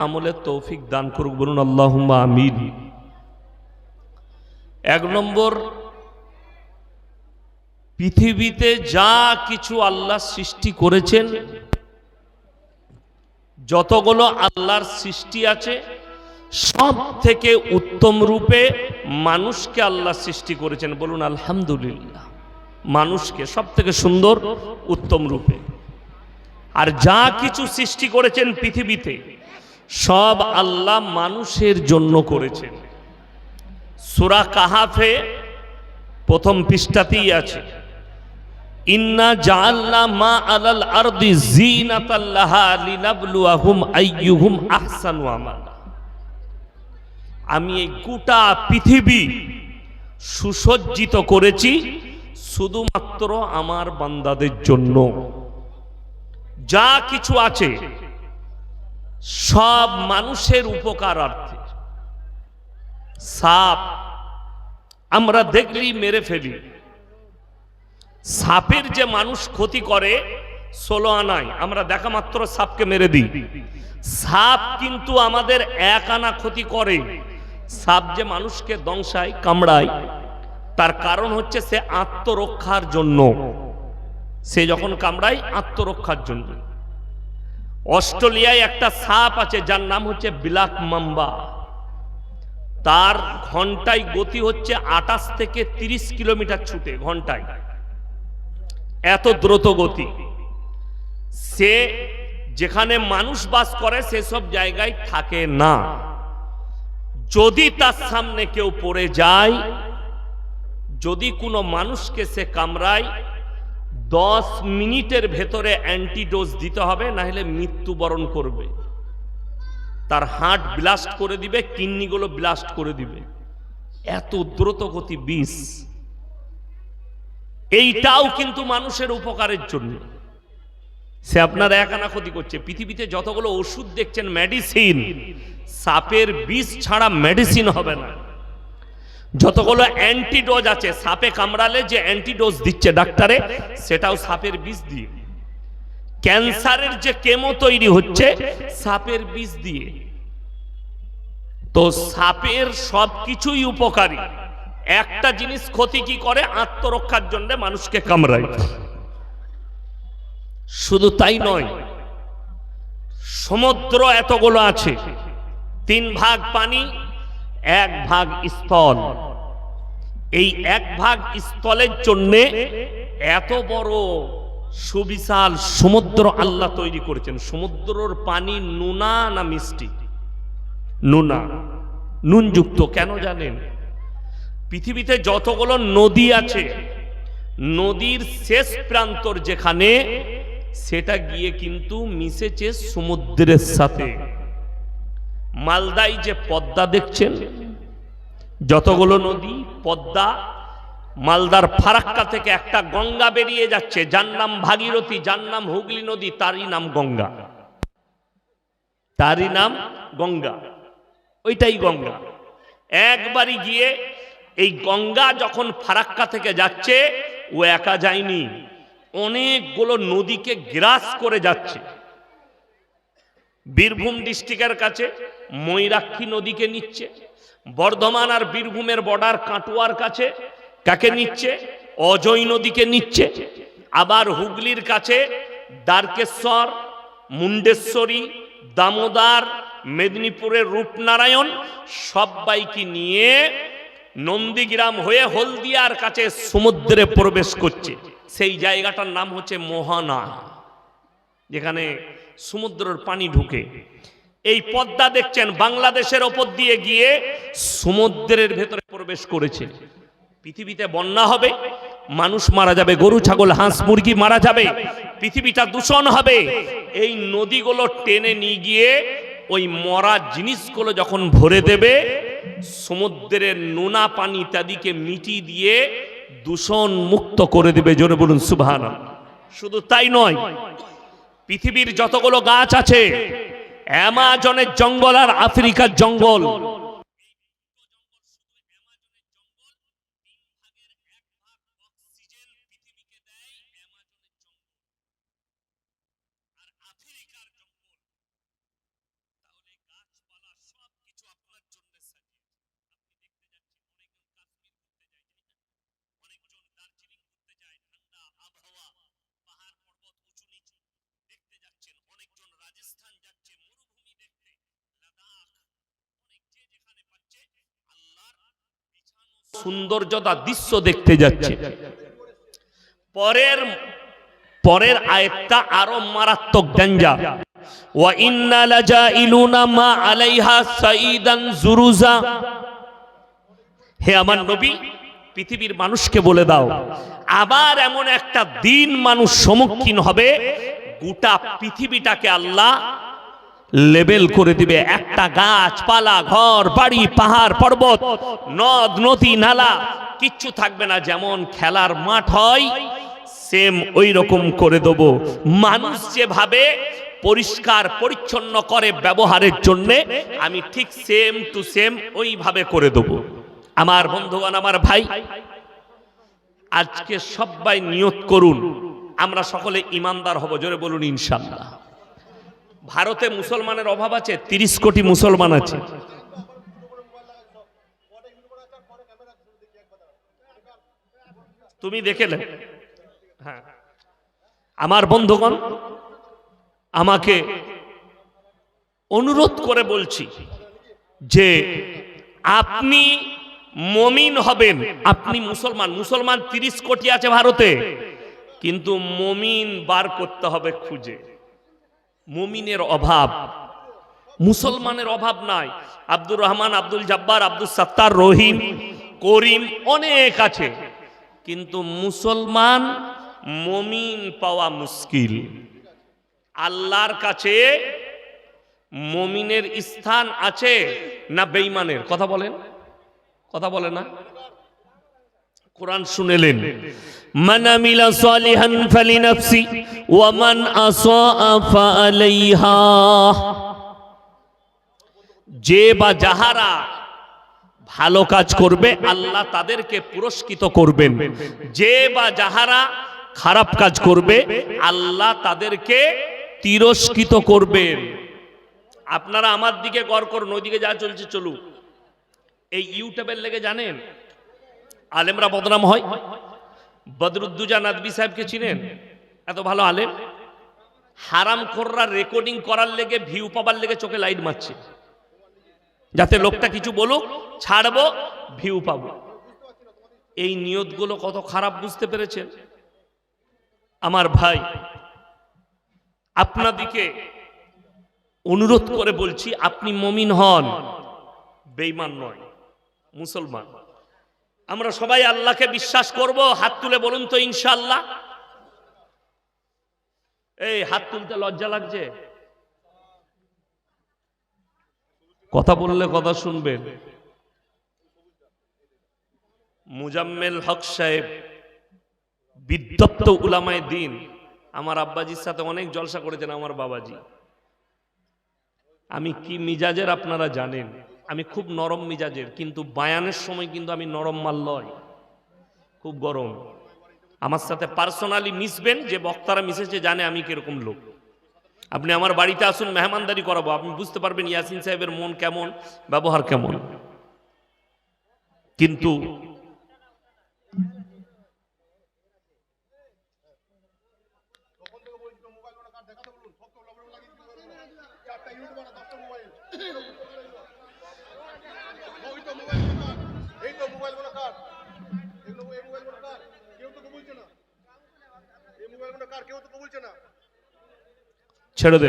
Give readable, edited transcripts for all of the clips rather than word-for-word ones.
আমলের তৌফিক দান করুক, বলুন আল্লাহুম্মা আমিন। এক নম্বর, পৃথিবীতে যা কিছু আল্লাহ সৃষ্টি করেছেন, যতগুলো আল্লাহর সৃষ্টি আছে, সব থেকে উত্তম রূপে মানুষকে আল্লাহ সৃষ্টি করেছেন, বলুন আলহামদুলিল্লাহ। মানুষকে সব থেকে সুন্দর উত্তম রূপে। আর যা কিছু সৃষ্টি করেছেন পৃথিবীতে, সব আল্লাহ মানুষের জন্য করেছেন। সূরা কাহাফে প্রথম পৃষ্ঠাতেই আছে, ইন্না জাআলনা মা আলাল আরদি যিনাতাল লাহা লিনাবলুয়াহুম আইয়ুহুম আহসানু আমালা। আমি এই গোটা পৃথিবী সুসজ্জিত করেছি শুধুমাত্র আমার বান্দাদের জন্য। যা কিছু আছে সব মানুষের উপকারার্থে। সাপ আমরা দেখলেই মেরে ফেলি। সাপের যে মানুষ ক্ষতি করে 16 আনায়, আমরা দেখা মাত্র সাপকে মেরে দিই। সাপ কিন্তু আমাদের 1 আনা ক্ষতি করে। সাপ যে মানুষকে দংশায়, কামড়ায়, তার কারণ হচ্ছে সে আত্মরক্ষার জন্য। সে যখন কামড়ায় আত্মরক্ষার জন্য। অস্ট্রেলিয়ায় একটা সাপ আছে যার নাম হচ্ছে ব্ল্যাক মাম্বা। তার ঘন্টায় গতি হচ্ছে 28 থেকে 30 কিলোমিটার ছুটে ঘন্টায়, এত দ্রুত গতি। সে যেখানে মানুষ বাস করে সেসব জায়গায় থাকে না। যদি তার সামনে কেউ পড়ে যায়, যদি কোনো মানুষকে সে কামড়ায়, 10 মিনিটের ভেতরে অ্যান্টিডোজ দিতে হবে, না হলে মৃত্যুবরণ করবে। তার হার্ট ব্লাস্ট করে দিবে, কিডনিগুলো ব্লাস্ট করে দিবে, এত দ্রুত গতি বিষ। এইটাও কিন্তু মানুষের উপকারের জন্য। সে আপনার 1 আনা ক্ষতি করছে। পৃথিবীতে যতগুলো ওষুধ দেখছেন, মেডিসিন, সাপের বিষ ছাড়া মেডিসিন হবে না। যতগুলো অ্যান্টিডোজ আছে, সাপে কামড়ালে যে অ্যান্টিডোজ দিচ্ছে ডাক্তারে, সেটাও সাপের বিষ দিয়ে। ক্যান্সারের যে কেমো তৈরি হচ্ছে সাপের বিষ দিয়ে। তো সাপের সবকিছুই উপকারী। একটা জিনিস ক্ষতি কি করে? আত্মরক্ষার জন্য মানুষকে কামড়ায়। শুধু তাই নয়, সমুদ্র এতগুলো আছে, 3 ভাগ পানি, 1 ভাগ স্থল। এই 1 ভাগ স্থলের জন্য এত বড় সুবিশাল সমুদ্র আল্লাহ তৈরি করেছেন। সমুদ্রের পানি নুনা না মিষ্টি? নুনা, নুনযুক্ত। কেন জানেন? পৃথিবীতে যতগুলো নদী আছে, নদীর শেষ প্রান্তর যেখানে, সেটা গিয়ে কিন্তু মিশেছে সমুদ্রের সাথে। মালদায় যে পদ্মা দেখছেন, যতগুলো নদী, পদ্মা, মালদার ফারাক্কা থেকে একটা গঙ্গা বেরিয়ে যাচ্ছে, যার নাম ভাগীরথী, যার নাম হুগলি নদী, তারই নাম গঙ্গা। তারই নাম গঙ্গা, ওইটাই গঙ্গা। একবারই গিয়ে এই গঙ্গা যখন ফারাক্কা থেকে যাচ্ছে, ও একা যায়নি, অনেকগুলো নদীকে গ্রাস করে যাচ্ছে। বীরভূম ডিস্ট্রিক্টের কাছে ময়ূরাক্ষী নদীকে নিচ্ছে। বর্ধমান আর বীরভূমের বর্ডার কাটুয়ার কাছে কাকে নিচ্ছে? অজয় নদীকে নিচ্ছে। আবার হুগলির কাছে দ্বারকেশ্বর, মুন্ডেশ্বরী, দামোদর, মেদিনীপুরের রূপনারায়ণ, সবাইকে নিয়ে নন্দীগ্রাম হয়ে হলদিয়ার কাছে সমুদ্রে প্রবেশ করছে। সেই জায়গাটার নাম হচ্ছে মোহনা, যেখানে সমুদ্রের পানি ঢুকে। এই পদ্মা দেখছেন বাংলাদেশের ওপর দিয়ে গিয়ে সমুদ্রের ভেতরে প্রবেশ করেছে। পৃথিবীতে বন্যা হবে, মানুষ মারা যাবে, গরু ছাগল হাঁস মুরগি মারা যাবে, পৃথিবীটা দূষণ হবে। এই নদীগুলো টেনে নিয়ে গিয়ে ওই মরা জিনিসগুলো যখন ভরে দেবে, সমুদ্রের নোনা পানি ইত্যাদিকে মিটিয়ে দিয়ে দূষণ মুক্ত করে দেবে। জোরে বলুন সুবহানাল্লাহ। শুধু তাই নয়, পৃথিবীর যতগুলো গাছ আছে, অ্যামাজনের জঙ্গল আর আফ্রিকার জঙ্গল, সৌন্দর্যতা দৃশ্য দেখতে যাচ্ছে। পরের আয়াতটা আরো মারাত্মক ডেঞ্জার। ওয়া ইন্না লাজাইলুনা মা আলাইহা সাইদান জুরুজা। হে আমার নবী, পৃথিবীর মানুষকে বলে দাও, আবার এমন একটা দিন মানুষ সম্মুখীন হবে, গোটা পৃথিবীটাকে আল্লাহ লেবেল করে দিবে। একটা গাছপালা, ঘর বাড়ি, পাহাড় পর্বত, নদ নদী নালা কিচ্ছু থাকবে না। যেমন খেলার মাঠ হয় সেম ওই রকম করে দেব। মানুষ যেভাবে পরিষ্কার পরিচ্ছন্ন করে ব্যবহারের জন্য, আমি ঠিক সেম টু সেম ওইভাবে করে দেব। আমার বন্ধুগণ, আমার ভাই, আজকে সবাই নিয়ত করুন আমরা সকলে ইমানদার হব। জোরে বলুন ইনশাআল্লাহ। ভারতে মুসলমানের অভাব আছে, 30 কোটি মুসলমান আছে। তুমি দেখেলে। হ্যাঁ, আমার বন্ধুগণ, আমাকে অনুরোধ করে বলছি যে আপনি মুমিন হবেন। আপনি মুসলমান 30 কোটি আছে ভারতে, কিন্তু মুমিন বার করতে হবে খুঁজে। মুমিনের অভাব, মুসলমানের অভাব নাই। আব্দুর রহমান, আব্দুল জব্বার, আব্দুল সত্তার, রহিম, করিম অনেক আছে, কিন্তু মুসলমান মুমিন পাওয়া মুশকিল। আল্লাহর কাছে মুমিনের স্থান আছে না বেঈমানের? কথা বলে না? কোরআন শুনেলেন, মান আমিলা সালিহান ফালিনাফসি ওয়া মান আসাআ ফাআলাইহা। যে বা যাহারা ভালো কাজ করবে আল্লাহ তাদেরকে পুরস্কৃত করবেন, যে বা যাহারা খারাপ কাজ করবে আল্লাহ তাদেরকে তিরস্কৃত করবেন। আপনারা আমার দিকে গড় করুন, ওইদিকে যা চলছে চলুক। এই ইউটিউবের লেগে জানেন আলেমরা বদনাম হয়। বদরুদ্দুজা নাদবি সাহেবকে চিনেন? এত ভালো আলেম। হারামখোররা রেকর্ডিং করার লেগে, ভিউ পাবার লেগে চোখে লাইট মারছে, যাতে লোকটা কিছু বলুক, ছাড়বো, ভিউ পাবো। এই নিয়তগুলো কত খারাপ বুঝতে পেরেছেন? আমার ভাই, আপনাদিকে অনুরোধ করে বলছি, আপনি মুমিন হন, বেঈমান নয়, মুসলমান। আমরা সবাই আল্লাহকে বিশ্বাস করব। হাত তুলে বলুন তো ইনশাআল্লাহ। এই হাত তুলতে লজ্জা লাগছে? কথা বললে কথা শুনবেন। মুজাম্মেল হক সাহেব, বিদ্যপ্ত উলামায়ে দ্বীন, আমার আব্বাজির সাথে অনেক জলসা করেছেন আমার বাবাজি। আমি কি মিজাজের আপনারা জানেন। আমি খুব নরম মিজাজের, কিন্তু বায়ানের সময় কিন্তু আমি নরম মাল নয়, খুব গরম। আমার সাথে পার্সোনালি মিশবেন, যে বক্তারা মিশেছে জানে আমি কিরকম লোক। আপনি আমার বাড়িতে আসুন, মেহমানদারি করাবো, আপনি বুঝতে পারবেন ইয়াসিন সাহেবের মন কেমন, ব্যবহার কেমন। কিন্তু ছেড়ে দে।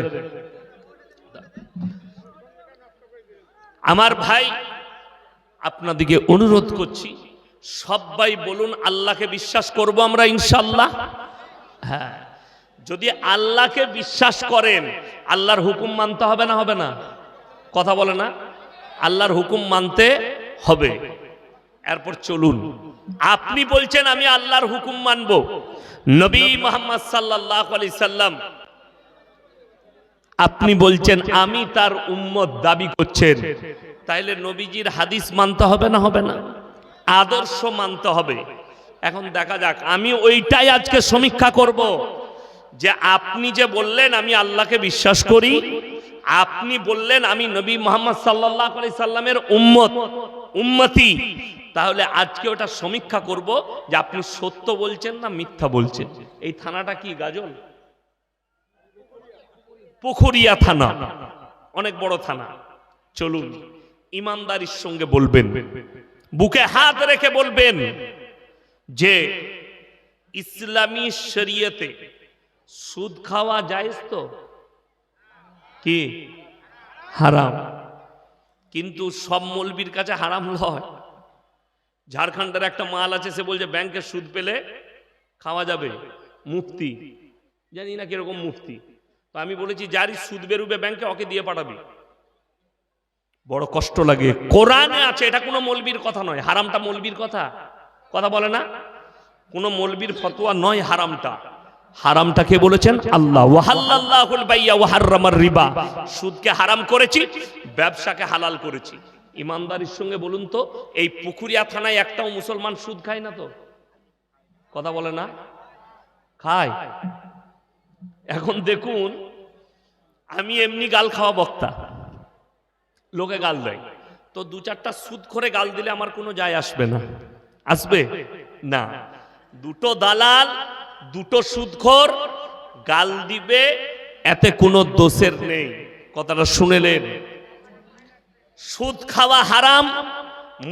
আমার ভাই, আপনাদিকে অনুরোধ করছি, সবাই বলুন আল্লাহকে বিশ্বাস করব আমরা ইনশাআল্লাহ। হ্যাঁ, যদি আল্লাহকে বিশ্বাস করেন, আল্লাহর হুকুম মানতে হবে না? হবে না? কথা বলে না? আল্লাহর হুকুম মানতে হবে। এরপর চলুন। আপনি বলছেন আমি আল্লাহর হুকুম মানব। নবী মুহাম্মদ সাল্লাল্লাহু আলাইহি সাল্লাম, আপনি বলছেন আমি তার উম্মত দাবি করছেন, তাইলে নবীজির হাদিস মানতে হবে না? হবে না? আদর্শ মানতে হবে। এখন দেখা যাক, আমি ওইটাই আজকে সমীক্ষা করব, যে আপনি যে বললেন আমি আল্লাহকে বিশ্বাস করি, আপনি বললেন আমি নবী মুহাম্মদ সাল্লাল্লাহু আলাইহি সাল্লামের উম্মতি, তাহলে আজকে ওটা সমীক্ষা করব যে আপনি সত্য বলছেন না মিথ্যা বলছেন। এই থানাটা কি গাজল? পুখুরিয়া থানা, অনেক বড় থানা। চলুন, ইমানদারির সঙ্গে বলবেন, বুকে হাত রেখে বলবেন যে ইসলামী শরীয়তে সুদ খাওয়া জায়েজ তো? কি হারাম। কিন্তু সব মৌলবীর কাছে হারাম নয়। ঝাড়খণ্ডের একটা মাল আছে, সে বলছে ব্যাংকে সুদ পেলে খাওয়া যাবে। মুফতি, জানি না কিরকম মুফতি। তো আমি বলেছি যারই সুদ বেরুবে ব্যাংকে ওকে দিয়ে পাঠাবি। বড় কষ্ট লাগে। কোরআনে আছে, এটা কোনো মৌলবীর কথা নয়। হারামটা মৌলবীর কথা কথা বলে না, কোনো মৌলবীর ফতোয়া নয় হারামটা। হারামটা কে বলেছেন? আল্লাহ। ওয়াহাল্লাল্লাহুল বাইয়া ওয়া হাররামার রিবা, সুদকে হারাম করেছি, ব্যবসাকে হালাল করেছি। ইমানদারির সঙ্গে বলুন তো, এই পুকুরিয়া থানায় একটাও মুসলমান সুদ খায় না তো? কথা বলে না? খায়। এখন দেখুন, আমি এমনি গাল খাওয়া বক্তা, লোকে গাল দেয়, তো দু চারটা সুদ করে গাল দিলে আমার কোনো যায় আসবে না? আসবে না। দুটো দালাল, দুটো সুদখোর গাল দিবে, এতে কোনো দোষের নেই। কথাটা শুনেলেন? সুদ খাওয়া হারাম।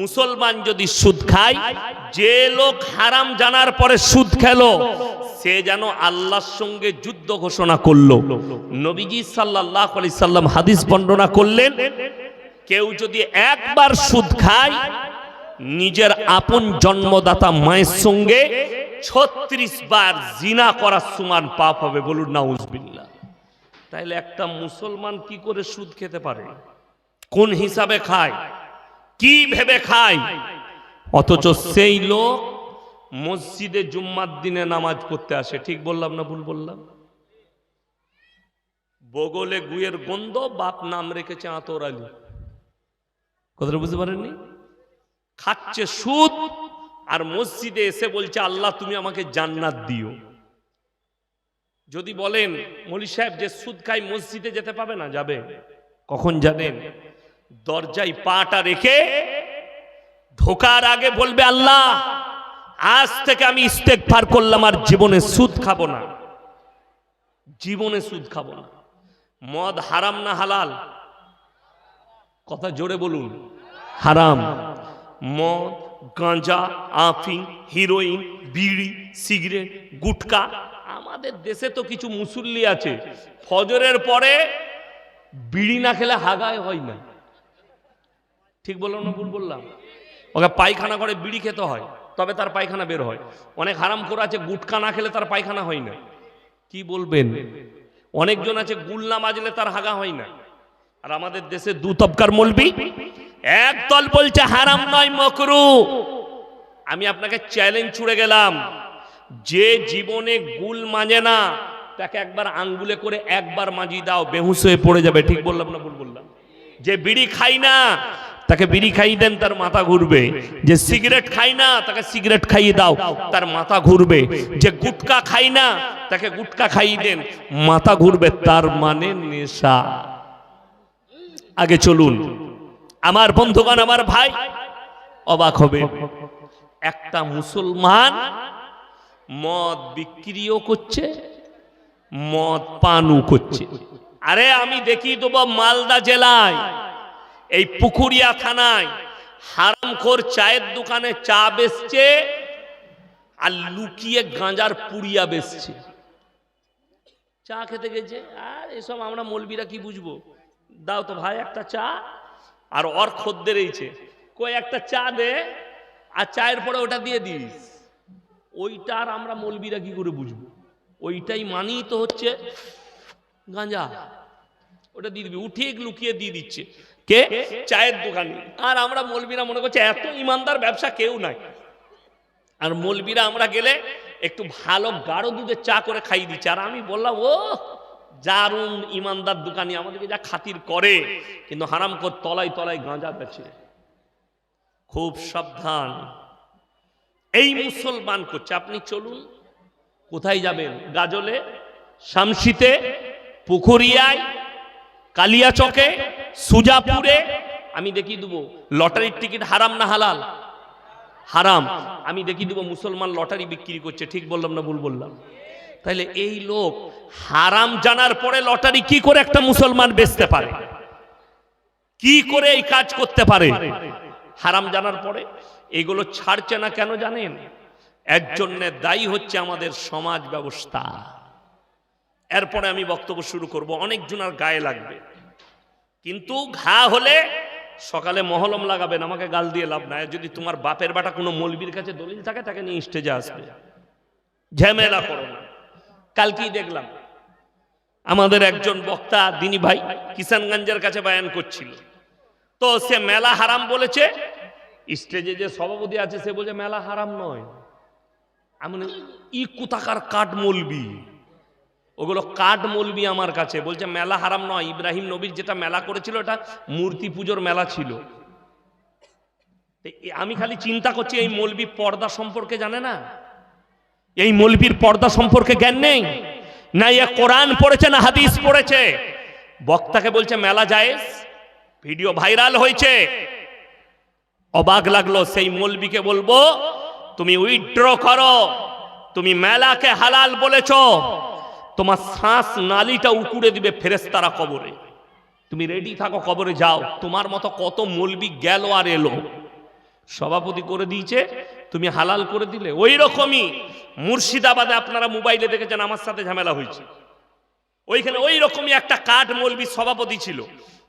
মুসলমান যদি সুদ খায়, যে লোক হারাম জানার পরে সুদ খেলো, সে যেন আল্লাহর সঙ্গে যুদ্ধ ঘোষণা করলো। নবীজি সাল্লাল্লাহু আলাইহি সাল্লাম হাদিস বর্ণনা করলেন, কেউ যদি একবার সুদ খায়, নিজের আপন জন্মদাতা মায়ের সঙ্গে 36 বার জিনা করার সমান পাপ হবে। বলুন নাউজুবিল্লাহ। তাইলে একটা মুসলমান কি করে সুদ খেতে পারে? কোন হিসাবে খায়? কি ভেবে খায়? অথচ সেই লোক মসজিদে জুম্মার দিনে নামাজ পড়তে আসে। ঠিক বললাম না ভুল বললাম? বগলে গুয়ের গন্ধ, বাপ নাম রেখেছে আতর আলী। কথাটা বুঝতে পারেননি? খাচ্ছে সুদ, আর মসজিদে এসে বলছে আল্লাহ তুমি আমাকে জান্নাত দিও। যদি বলেন মৌলভী সাহেব যে সুদ খাই মসজিদে যেতে পাবে না, যাবে। কখন জানেন? দরজায় পাটা রেখে ঢোকার আগে বলবে আল্লাহ আজ থেকে আমি ইস্তেগফার করলাম, আর জীবনে সুদ খাবো না, জীবনে সুদ খাবো না। মদ হারাম না হালাল? কথা জোরে বলুন। হারাম। মদ, গাঁজা, আফিং, হিরোইন, বিড়ি, সিগারেট, গুটকা। আমাদের দেশে তো কিছু মুসল্লি আছে, ফজরের পরে বিড়ি না খেলে হাগায় হয় না। ঠিক বললাম না ভুল বললাম? ওকে পায়খানা করে বিড়ি খেতে হয়, তবে তার পায়খানা বের হয়। অনেক হারাম করে আছে, গুটকা না খেলে তার পায়খানা হয় না। কি বলবেন? অনেকজন আছে গুল না মাজলে তার হাগা হয় না। আর আমাদের দেশে দু তবকার মৌলবি, এক দল বলছে হারাম নয় মাকরুহ। আমি আপনাকে চ্যালেঞ্জ ছুড়ে গেলাম, যে জীবনে গুল মাজে না তাকে একবার আঙ্গুলে করে একবার মাজি দাও, বেহুশ হয়ে পড়ে যাবে। ঠিক বললাম না ভুল বললাম? যে বিড়ি খাই না তাকে বিড়ি খাইয়ে দেন, তার মাথা ঘুরবে। যে সিগারেট খাই না তাকে সিগারেট খাইয়ে দাও, তার মাথা ঘুরবে। যে গুটকা খাই না তাকে গুটকা খাইয়ে দেন, মাথা ঘুরবে। তার মানে নেশা। আগে চলুন আমার বন্ধুগণ, আমার ভাই, অবাক হবে, একটা মুসলমান মদ বিক্রিও করছে, মদ পানও করছে। আরে আমি দেখিয়ে দেবো মালদা জেলায় এই পুকুরিয়া থানায় হারামখোর চায়ের দোকানে চা বেচছে, আর লুকিয়ে গাঁজার পুড়িয়া বেচছে। চা খেতে গেছে, আর এসব আমরা মৌলবীরা কি বুঝবো? দাও তো ভাই একটা চা। আর ওর খদ্দের এইছে, কই একটা চা দে, আর চায়ের পরে ওটা দিয়ে দিস। ওইটা আর আমরা মৌলবীরা কি করে বুঝবো? ওইটাই মানি তো হচ্ছে গাঁজা। ওটা দিয়ে দিবি, উঠিয়ে লুকিয়ে দিয়ে দিচ্ছে কে? চায়ের দোকানি। আর আমরা মৌলবীরা মনে করছে এত ইমানদার ব্যবসা কেউ নাই। আর মৌলবীরা আমরা গেলে একটু ভালো গাঢ় দুধের চা করে খাইয়ে দিচ্ছে। আর আমি বললাম ও দারুণ ইমানদার দোকানি, আমাদেরকে যা খাতির করে, কিন্তু হারামখোর তলায় তলায় গাঁজা বেচে। খুব সাবধান। এই মুসলমান করছে। আপনি চলুন, কোথায় যাবেন? গাজলে, শামসিতে, পুকুরিয়ায়, কালিয়াচকে, সুজাপুরে। আমি দেখিয়ে দেবো লটারির টিকিট হারাম না হালাল? হারাম। আমি দেখিয়ে দেবো মুসলমান লটারি বিক্রি করছে। ঠিক বললাম না ভুল বললাম? তাইলে এই লোক হারাম জানার পরে লটারি কি করে একটা মুসলমান বেচতে পারে? কি করে এই কাজ করতে পারে? হারাম জানার পরে এগুলো ছাড়ছে না কেন জানেন? এর জন্য দায়ী হচ্ছে আমাদের সমাজ ব্যবস্থা। এরপরে আমি বক্তব্য শুরু করব, অনেকজনের গায়ে লাগবে, কিন্তু ঘা হলে সকালে মহলম লাগাবেন, আমাকে গাল দিয়ে লাভ নাই। যদি তোমার বাপের বাটা কোনো মৌলবীর কাছে দলিল থাকে তাকে নিয়ে স্টেজে আসবে, ঝামেলা করো না। কালকেই দেখলাম আমাদের একজন বক্তা দিনী ভাই কিষানগঞ্জের কাছে বয়ান করছিল, তো সে মেলা হারাম বলেছে। স্টেজে যে সভাপতি আছে সে বলছে মেলা হারাম নয়। আমি ই কোথাকার কাঠ মৌলবি, ওগুলো কাঠ মৌলবি আমার কাছে বলছে মেলা হারাম নয়। ইব্রাহিম নবীর যেটা মেলা করেছিল এটা মূর্তি পুজোর মেলা ছিল। আমি খালি চিন্তা করছি এই মৌলবি পর্দা সম্পর্কে জানে না, এই মৌলবীর পর্দা সম্পর্কে জ্ঞান নেই, না ইয়া কোরআন পড়েছে না হাদিস পড়েছে। বক্তাকে বলছে মেলা জায়েজ, ভিডিও ভাইরাল হয়েছে। অবাক লাগলো। সেই মৌলবীকে বলবো তুমি উইথড্র করো, তুমি মেলাকে হালাল বলেছো, তোমার শ্বাস নালীটা উকুড়ে দিবে ফেরেশতারা কবরে, তুমি রেডি থাকো, কবরে যাও। তোমার মতো কত মৌলবি গেল আর এলো, সভাপতি করে দিয়েছে, তুমি হালাল করে দিলে। ওই রকমই মুর্শিদাবাদে আপনারা মোবাইলে দেখেছেন, আমার সাথে ঝামেলা হয়েছে, ওইখানে ওই রকমই একটা কাঠ মৌলবি সভাপতি ছিল।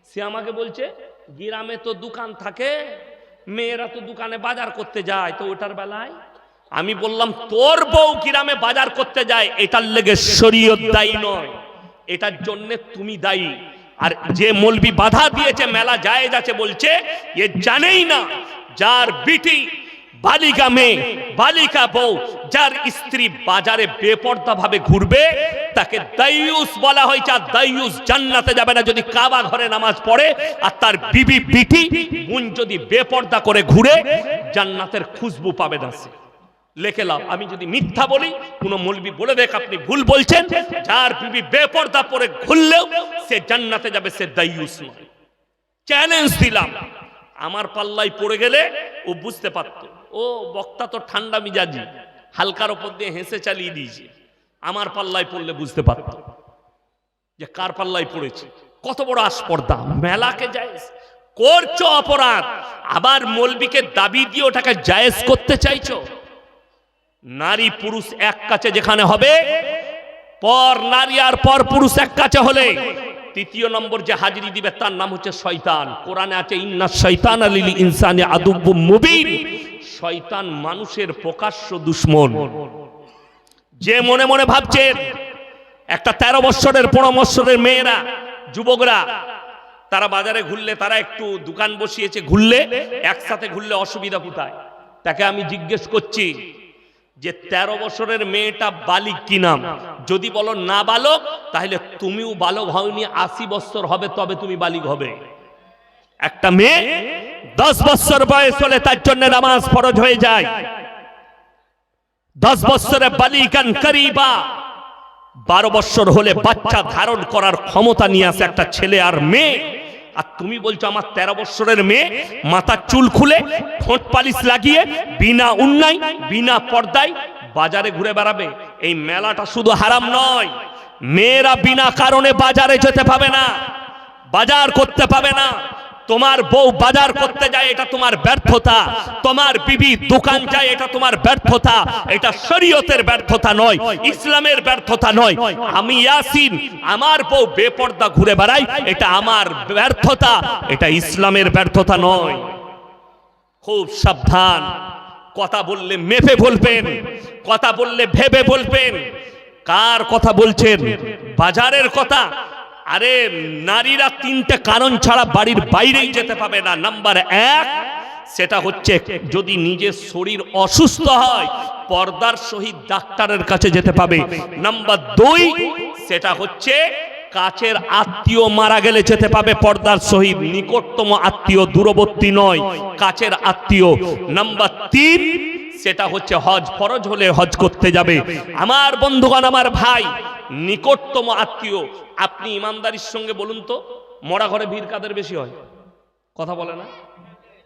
সে আমাকে বলছে গ্রামে তো দোকান থাকে, মেয়েরা তো দোকানে বাজার করতে যায়, তো ওটার বেলায় আমি বললাম তোর বউ গ্রামে বাজার করতে যায়, এটার লেগে শরীয়ত দায়ী নয়, এটার জন্য তুমি দায়ী। আর যে মৌলবি বাধা দিয়েছে মেলা জায়েজ আছে বলছে, এ জানেই না যার বিটি বালিকা মেয়ে বালিকা বউ যার স্ত্রী বাজারে বেপর্দা ভাবে ঘুরবে তাকে দাইয়ুস বলা হয়েছে। আর দাইয়ুস জান্নাতে যাবে না যদি কাবা ঘরে নামাজ পড়ে, আর তার বিবি বিটি বোন যদি বেপর্দা করে ঘুরে জান্নাতের খুশবু পাবে না। সে লেখে লাভ। আমি যদি মিথ্যা বলি, কোন মৌলবি বলে দেখ আপনি ভুল বলছেন, যার বিবি বেপর্দা পরে ঘুরলেও সে জান্নাতে যাবে, সে দাইয়ুস নয়। চ্যালেঞ্জ দিলাম, আমার পাল্লাই পড়ে গেলে ও বুঝতে পারতো। ও বক্তা তো ঠান্ডা মিজাজি, হালকার উপর দিয়ে হেসে চালিয়ে দিয়েছে, আমার পাল্লাই পড়লে বুঝতে পারতো যে কার পাল্লাই পড়েছে। কত বড় আস্পর্ধা, মেলাকে জায়েজ করছো অপরাধ, আবার মৌলবীকে দাবি দিয়ে ওটাকে জায়েজ করতে চাইছো। নারী পুরুষ এক কাছে যেখানে হবে, পর নারী আর পর পুরুষ এক কাছে হলে তৃতীয় নম্বর যে হাজিরি দিবে তার নাম হচ্ছে শয়তান। কোরআনে আছে ইন্না শাইতানা লিল ইনসানি আদুব্বুম মুবিন, শয়তান মানুষের প্রকাশ্য দুশমন। যে মনে মনে ভাবছেন একটা 13 বছরের 15 বছরের মেয়েরা যুবকরা তারা বাজারে ঘুরলে, তারা একটু দোকান বসিয়েছে ঘুরলে, একসাথে ঘুরলে অসুবিধা কোথায়? তাকে আমি জিজ্ঞেস করছি যে 13 বছরের মেয়েটা বালিক কি নাম? যদি বলো না বালক, তাহলে তুমিও বালক হওনি, 80 বছর হবে তবে তুমি বালিক হবে। একটা মেয়ে 10 বছর বয়স হলে তার জন্য নামাজ ফরজ হয়ে যায়। 10 বছরে বালিকান করিবা, 12 বছর হলে বাচ্চা ধারণ করার ক্ষমতা নিয়ে আসে একটা ছেলে আর মেয়ে। আর তুমি বলছো আমার 13 বছরের মেয়ে মাথার চুল খুলে ঠোঁট পালিশ লাগিয়ে বিনা উন্নায় বিনা পর্দায় বাজারে ঘুরে বেড়াবে। এই মেলাটা শুধু হারাম নয়, মেয়েরা বিনা কারণে বাজারে যেতে পাবে না, বাজার করতে পাবে না। তোমার বউ বাজার করতে যায়, এটা তোমার ব্যর্থতা। তোমার বিবি দোকান যায়, এটা তোমার ব্যর্থতা। এটা শরীয়তের ব্যর্থতা নয়, ইসলামের ব্যর্থতা নয়। আমি ইয়াসিন, আমার বউ বেপর্দা ঘুরে বেড়াই, এটা আমার ব্যর্থতা, এটা ইসলামের ব্যর্থতা নয়। খুব সাবধান, কথা বললে মেপে বলবেন, কথা বললে ভেবে বলবেন। কার কথা বলছেন? বাজারের কথা। আরে নারীরা 3টে কারণ ছাড়া বাড়ির বাইরেই যেতে পাবে না। নাম্বার 1, সেটা হচ্ছে যদি নিজের শরীর অসুস্থ হয় পর্দার সহিত ডাক্তারের কাছে যেতে পাবে। নাম্বার 2, সেটা হচ্ছে কাছের আত্মীয় মারা গেলে যেতে পাবে পর্দার সহিত, নিকটতম আত্মীয়, দূরবর্তী নয়, কাছের আত্মীয়। নাম্বার 3, সেটা হচ্ছে হজ, ফরজ হলে হজ করতে যাবে। আমার বন্ধুগণ, আমার ভাই, নিকটতম আত্মীয়। আপনি ইমানদারির সঙ্গে বলুন তো, মরা ঘরে ভিড় কাদের বেশি হয়? কথা বলে না?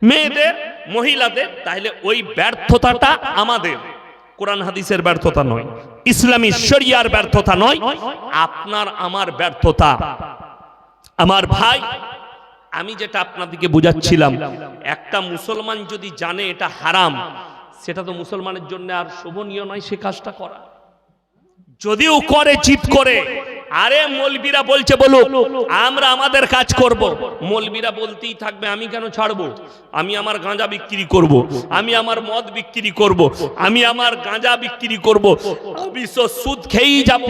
মেয়েদের, মহিলাদের। তাহলে ওই ব্যর্থতাটা আমাদের, কোরআন হাদিসের ব্যর্থতা নয়, ইসলামী শরিয়ার ব্যর্থতা নয়, আপনার আমার ব্যর্থতা। আমার ভাই, আমি যেটা আপনাদেরকে বুঝাচ্ছিলাম, একটা মুসলমান যদি জানে এটা হারাম, সেটা তো মুসলমানের জন্য আর শোভনীয় নয় সে কাজটা করা। যদিও করে জিদ করে, আরে মৌলবীরা বলছে বলুক, আমরা আমাদের কাজ করব। মৌলবীরা বলতেই থাকবে, আমি কেন ছাড়বো? আমি আমার গাঁজা বিক্রি করব, আমি আমার মদ বিক্রি করব, আমি আমার গাঁজা বিক্রি করব, আমি সুদ খেয়েই যাব।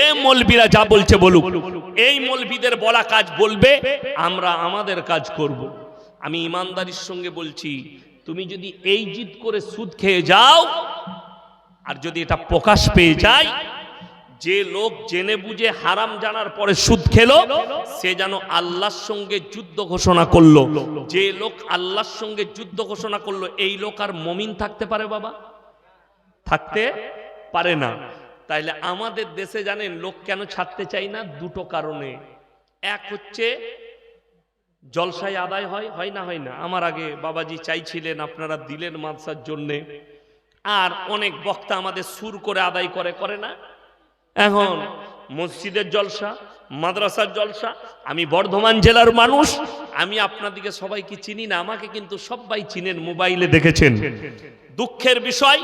এ মৌলবীরা যা বলছে বলুক, এই মৌলবীদের বলা কাজ বলবে, আমরা আমাদের কাজ করব। আমি ইমানদারির সঙ্গে বলছি, তুমি যদি এই জিদ করে সুদ খেয়ে যাও, আর যদি এটা প্রকাশ পেয়ে যায়, যে লোক জেনে বুঝে হারাম জানার পরে সুদ খেলো, সে যেন আল্লাহর সঙ্গে যুদ্ধ ঘোষণা করলো। যে লোক আল্লাহর সঙ্গে যুদ্ধ ঘোষণা করলো, এই লোক আর মুমিন থাকতে পারে বাবা? থাকতে পারে না। তাইলে আমাদের দেশে জানেন লোক কেন ছাড়তে চাই না? দুটো কারণে। এক হচ্ছে জলসায় আদায় হয় না হয় না। আমার আগে বাবাজি চাইছিলেন, আপনারা দিলেন মাদ্রাসার জন্যে, আর অনেক বক্তা আমাদের সুর করে আদায় করে না। এখন মসজিদের জলসা, মাদ্রাসার জলসা। আমি বর্ধমান জেলার মানুষ, আমি আপনাদেরকে সবাইকে চিনি না, আমাকে কিন্তু সবাই চিনেন, মোবাইলে দেখেছেন। দুঃখের বিষয়,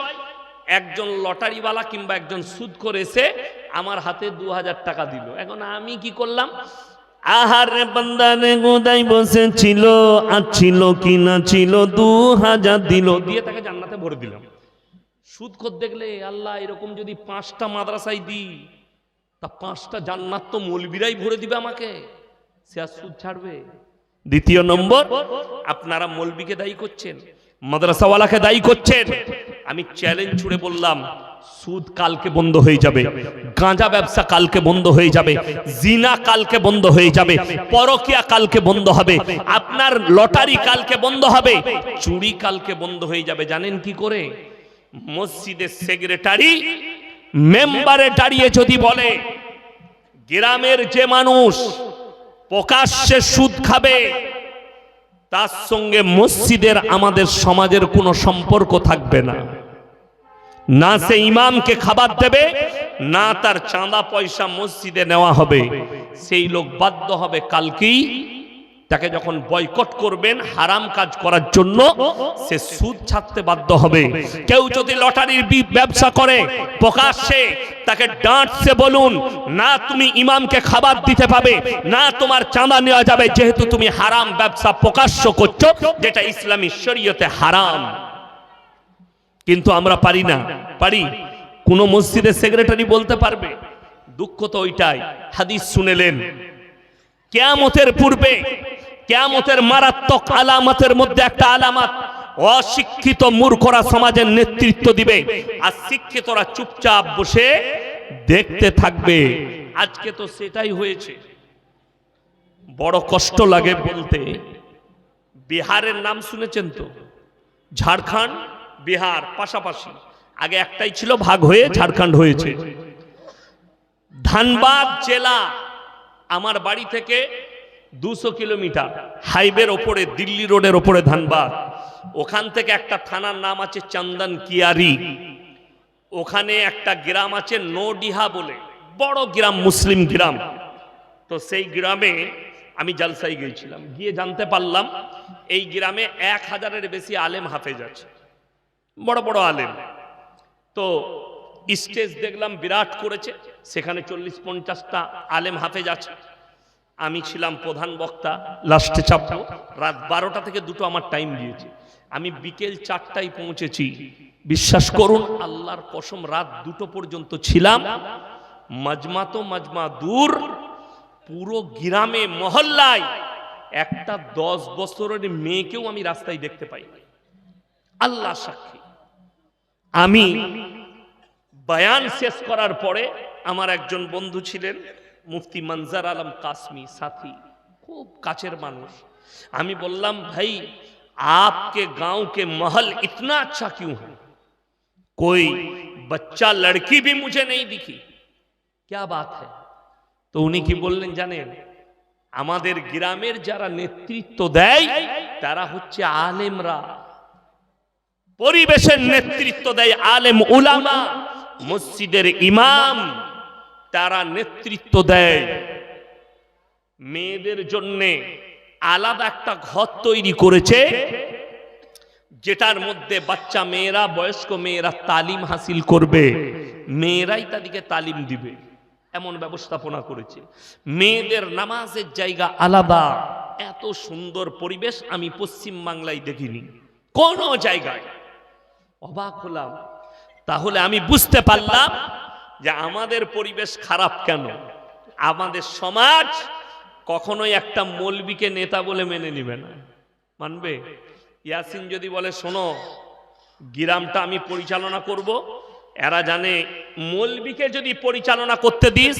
একজন লটারিওয়ালা কিংবা একজন সুদ করে এসে আমার হাতে 2000 টাকা দিল। এখন আমি কি করলাম? আহারে বান্দারে গোদাই বসেছিল, আর ছিল কি না ছিল, 2000 দিল, দিয়ে তাকে জান্নাতে ভরে দিলাম। সুদ কর দেখলে আল্লাহ, এরকম যদি 5টা মাদ্রাসায় দিই, তা 5টা জান্নাত তো মৌলবীরাই ভরে দিবে আমাকে, সে আর সুদ ছাড়বে? দ্বিতীয় নম্বর, আপনারা মৌলবীকে দায়ী করছেন, মাদ্রাসাওয়ালাকে দায়ী করছেন। আমি চ্যালেঞ্জ ছুড়ে বললাম, সুদ কালকে বন্ধ হয়ে যাবে, গাঁজা ব্যবসা কালকে বন্ধ হয়ে যাবে, জিনা কালকে বন্ধ হয়ে যাবে, পরকিয়া কালকে বন্ধ হবে, আপনার লটারি কালকে বন্ধ হবে, চুরি কালকে বন্ধ হয়ে যাবে। জানেন কি করে? মসজিদের সেক্রেটারি মেম্বারে দাঁড়িয়ে যদি বলে, গ্রামের যে মানুষ প্রকাশ্যে সুদ খাবে, তার সঙ্গে মসজিদের আমাদের সমাজের কোনো সম্পর্ক থাকবে না। না সে ইমামকে খাবার দেবে, না তার চাঁদা পয়সা মসজিদে নেওয়া হবে। সেই লোক বাধ্য হবে কালকেই, তাকে যখন বয়কট করবেন হারাম কাজ করার জন্য, সে সুদ ছাড়তে বাধ্য হবে। কেউ যদি লটারির ব্যবসা করে প্রকাশ্যে, তাকে ডাঁটছে বলুন, না তুমি ইমামকে খাবার দিতে পাবে, না তোমার চাঁদা নেওয়া যাবে, যেহেতু তুমি হারাম ব্যবসা প্রকাশ্য করছো, যেটা ইসলামী শরীয়তে হারাম। কিন্তু আমরা পারি না। পারি? কোন মসজিদের সেক্রেটারি বলতে পারবে? দুঃখ তো ওইটাই। হাদিস শুনেলেন, কিয়ামতের পূর্বে, কিয়ামতের মারাত্মক আলামতের মধ্যে একটা আলামত, অশিক্ষিত মূর্খরা সমাজের নেতৃত্ব দিবে, আর শিক্ষিতরা চুপচাপ বসে দেখতে থাকবে। আজকে তো সেটাই হয়েছে। বড় কষ্ট লাগে বলতে। বিহারের নাম শুনেছেন তো? ঝাড়খণ্ড বিহার পাশাপাশি, আগে একটাই ছিল, ভাগ হয়ে ঝাড়খণ্ড হয়েছে। ধানবাদ জেলা আমার বাড়ি থেকে 200 কিলোমিটার, হাইওয়ের ওপরে, দিল্লি রোডের ওপরে ধানবাদ। ওখান থেকে একটা থানার নাম আছে চন্দন কিয়ারি, ওখানে একটা গ্রাম আছে নোডিহা বলে, বড় গ্রাম, মুসলিম গ্রাম। তো সেই গ্রামে আমি জলসায় গিয়েছিলাম, গিয়ে জানতে পারলাম এই গ্রামে 1000-এর বেশি আলেম হাফেজ আছে, বড় বড় আলেম। তো স্টেজ দেখলাম বিরাট করেছে, সেখানে 40-50টা আলেম হাফেজ আছে। আমি ছিলাম প্রধান বক্তা, লাস্টে চাপবো। রাত 12টা থেকে 2টো আমার টাইম দিয়েছে। আমি বিকেল 4টায় পৌঁছেছি। বিশ্বাস করুন, আল্লাহর কসম, রাত 2টো পর্যন্ত ছিলাম। মাজমা তো মাজমা দূর, পুরো গ্রামে মহল্লায় একটা 10 বছরের মেয়েকেও আমি রাস্তায় দেখতে পাই। আল্লাহ সাক্ষী। আমি বয়ান শেষ করার পরে আমার একজন বন্ধু ছিলেন, মুফতি মনজার আলম কাসমি, সাথী, খুব কাছের মানুষ। আমি বললাম, ভাই आपके गांव के महल इतना अच्छा क्यों है? कोई बच्चा लड़की भी मुझे नहीं दिखी, क्या बात है? तो উনি কি বললেন জানেন? আমাদের গ্রামের যারা নেতৃত্ব দেয় তারা হচ্ছে আলেমরা, পরিবেশের নেতৃত্ব দেয় আলেম উলামা, মসজিদের ইমাম, তারা নেতৃত্ব দেয়। মেয়েদের জন্যে আলাদা একটা ঘর তৈরি করেছে, যেটার মধ্যে বাচ্চা মেয়েরা, বয়স্ক মেয়েরা তালিম হাসিল করবে, মেয়েরাই তাদেরকে তালিম দিবে, এমন ব্যবস্থাপনা করেছে। মেয়েদের নামাজের জায়গা আলাদা। এত সুন্দর পরিবেশ আমি পশ্চিম বাংলায় দেখিনি কোন জায়গায়। অবাক হলাম। তাহলে আমি বুঝতে পারলাম যে আমাদের পরিবেশ খারাপ কেন। আমাদের সমাজ কখনোই একটা মৌলবীকে নেতা বলে মেনে নিবে না। মানবে? ইয়াসিন যদি বলে শোনো গ্রামটা আমি পরিচালনা করব, এরা জানে মৌলবীকে যদি পরিচালনা করতে দিস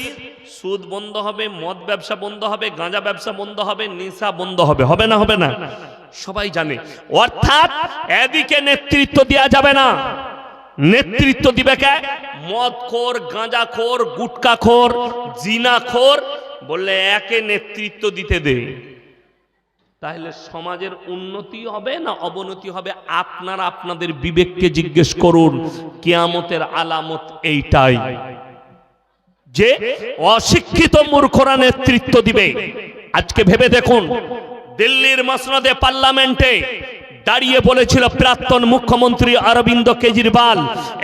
সুদ বন্ধ হবে, মদ ব্যবসা বন্ধ হবে, গাঁজা ব্যবসা বন্ধ হবে, নেশা বন্ধ হবে। হবে না? হবে না? সবাই জানে। অর্থাৎ এদিকে নেতৃত্ব দেওয়া যাবে না। নেতৃত্ব দিবে কে? মদখোর, গাঁজাখোর, গুটকাখোর, জিনাখোর, বললে একে নেতৃত্ব দিতে দে। তাহলে সমাজের উন্নতি হবে না অবনতি হবে? আপনারা আপনাদের বিবেককে জিজ্ঞেস করুন। কিয়ামতের আলামত এইটাই যে অশিক্ষিত মূর্খরা নেতৃত্ব দিবে। আজকে ভেবে দেখুন, দিল্লির মসনদে পার্লামেন্টে দাঁড়িয়ে বলেছিল প্রাক্তন মুখ্যমন্ত্রী অরবিন্দ কেজরিওয়াল,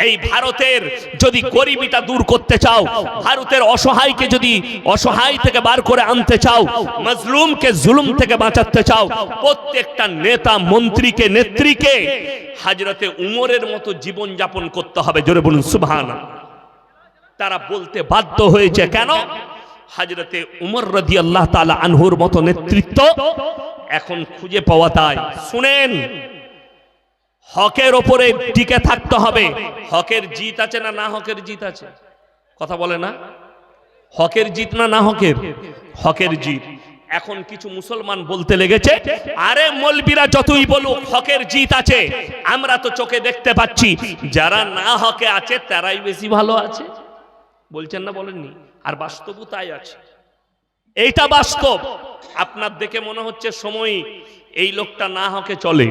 এই ভারতের যদি গরিবিটা দূর করতে চাও, ভারতের অসহায়কে যদি অসহায় থেকে বার করে আনতে চাও, মজলুমকে জুলুম থেকে বাঁচাতে চাও, প্রত্যেকটা নেতা মন্ত্রীকে নেত্রীকে হযরতে উমরের মতো জীবন যাপন করতে হবে। জোরে বলুন সুবহানাল্লাহ। তারা বলতে বাধ্য হয়েছে কেন? হযরতে উমর রাদিয়াল্লাহু তাআলা আনহুর মতো নেতৃত্ব এখন খুঁজে পাওয়া যায়। শুনেন, হকের ওপরে টিকে থাকতে হবে। হকের জিত আছে না না হকের জিত আছে? কথা বলে না? হকের জিত না না হকের? হকের জিত। এখন কিছু মুসলমান বলতে লেগেছে, আরে মৌলবীরা যতই বলুক হকের জিত আছে, আমরা তো চোখে দেখতে পাচ্ছি যারা না হকে আছে তারাই বেশি ভালো আছে। বলছেন না? বলেননি? আর বাস্তবও তাই আছে। এইটা বাস্তব। আপনার দেখে মনে হচ্ছে সময় এই লোকটা না হকে চলে,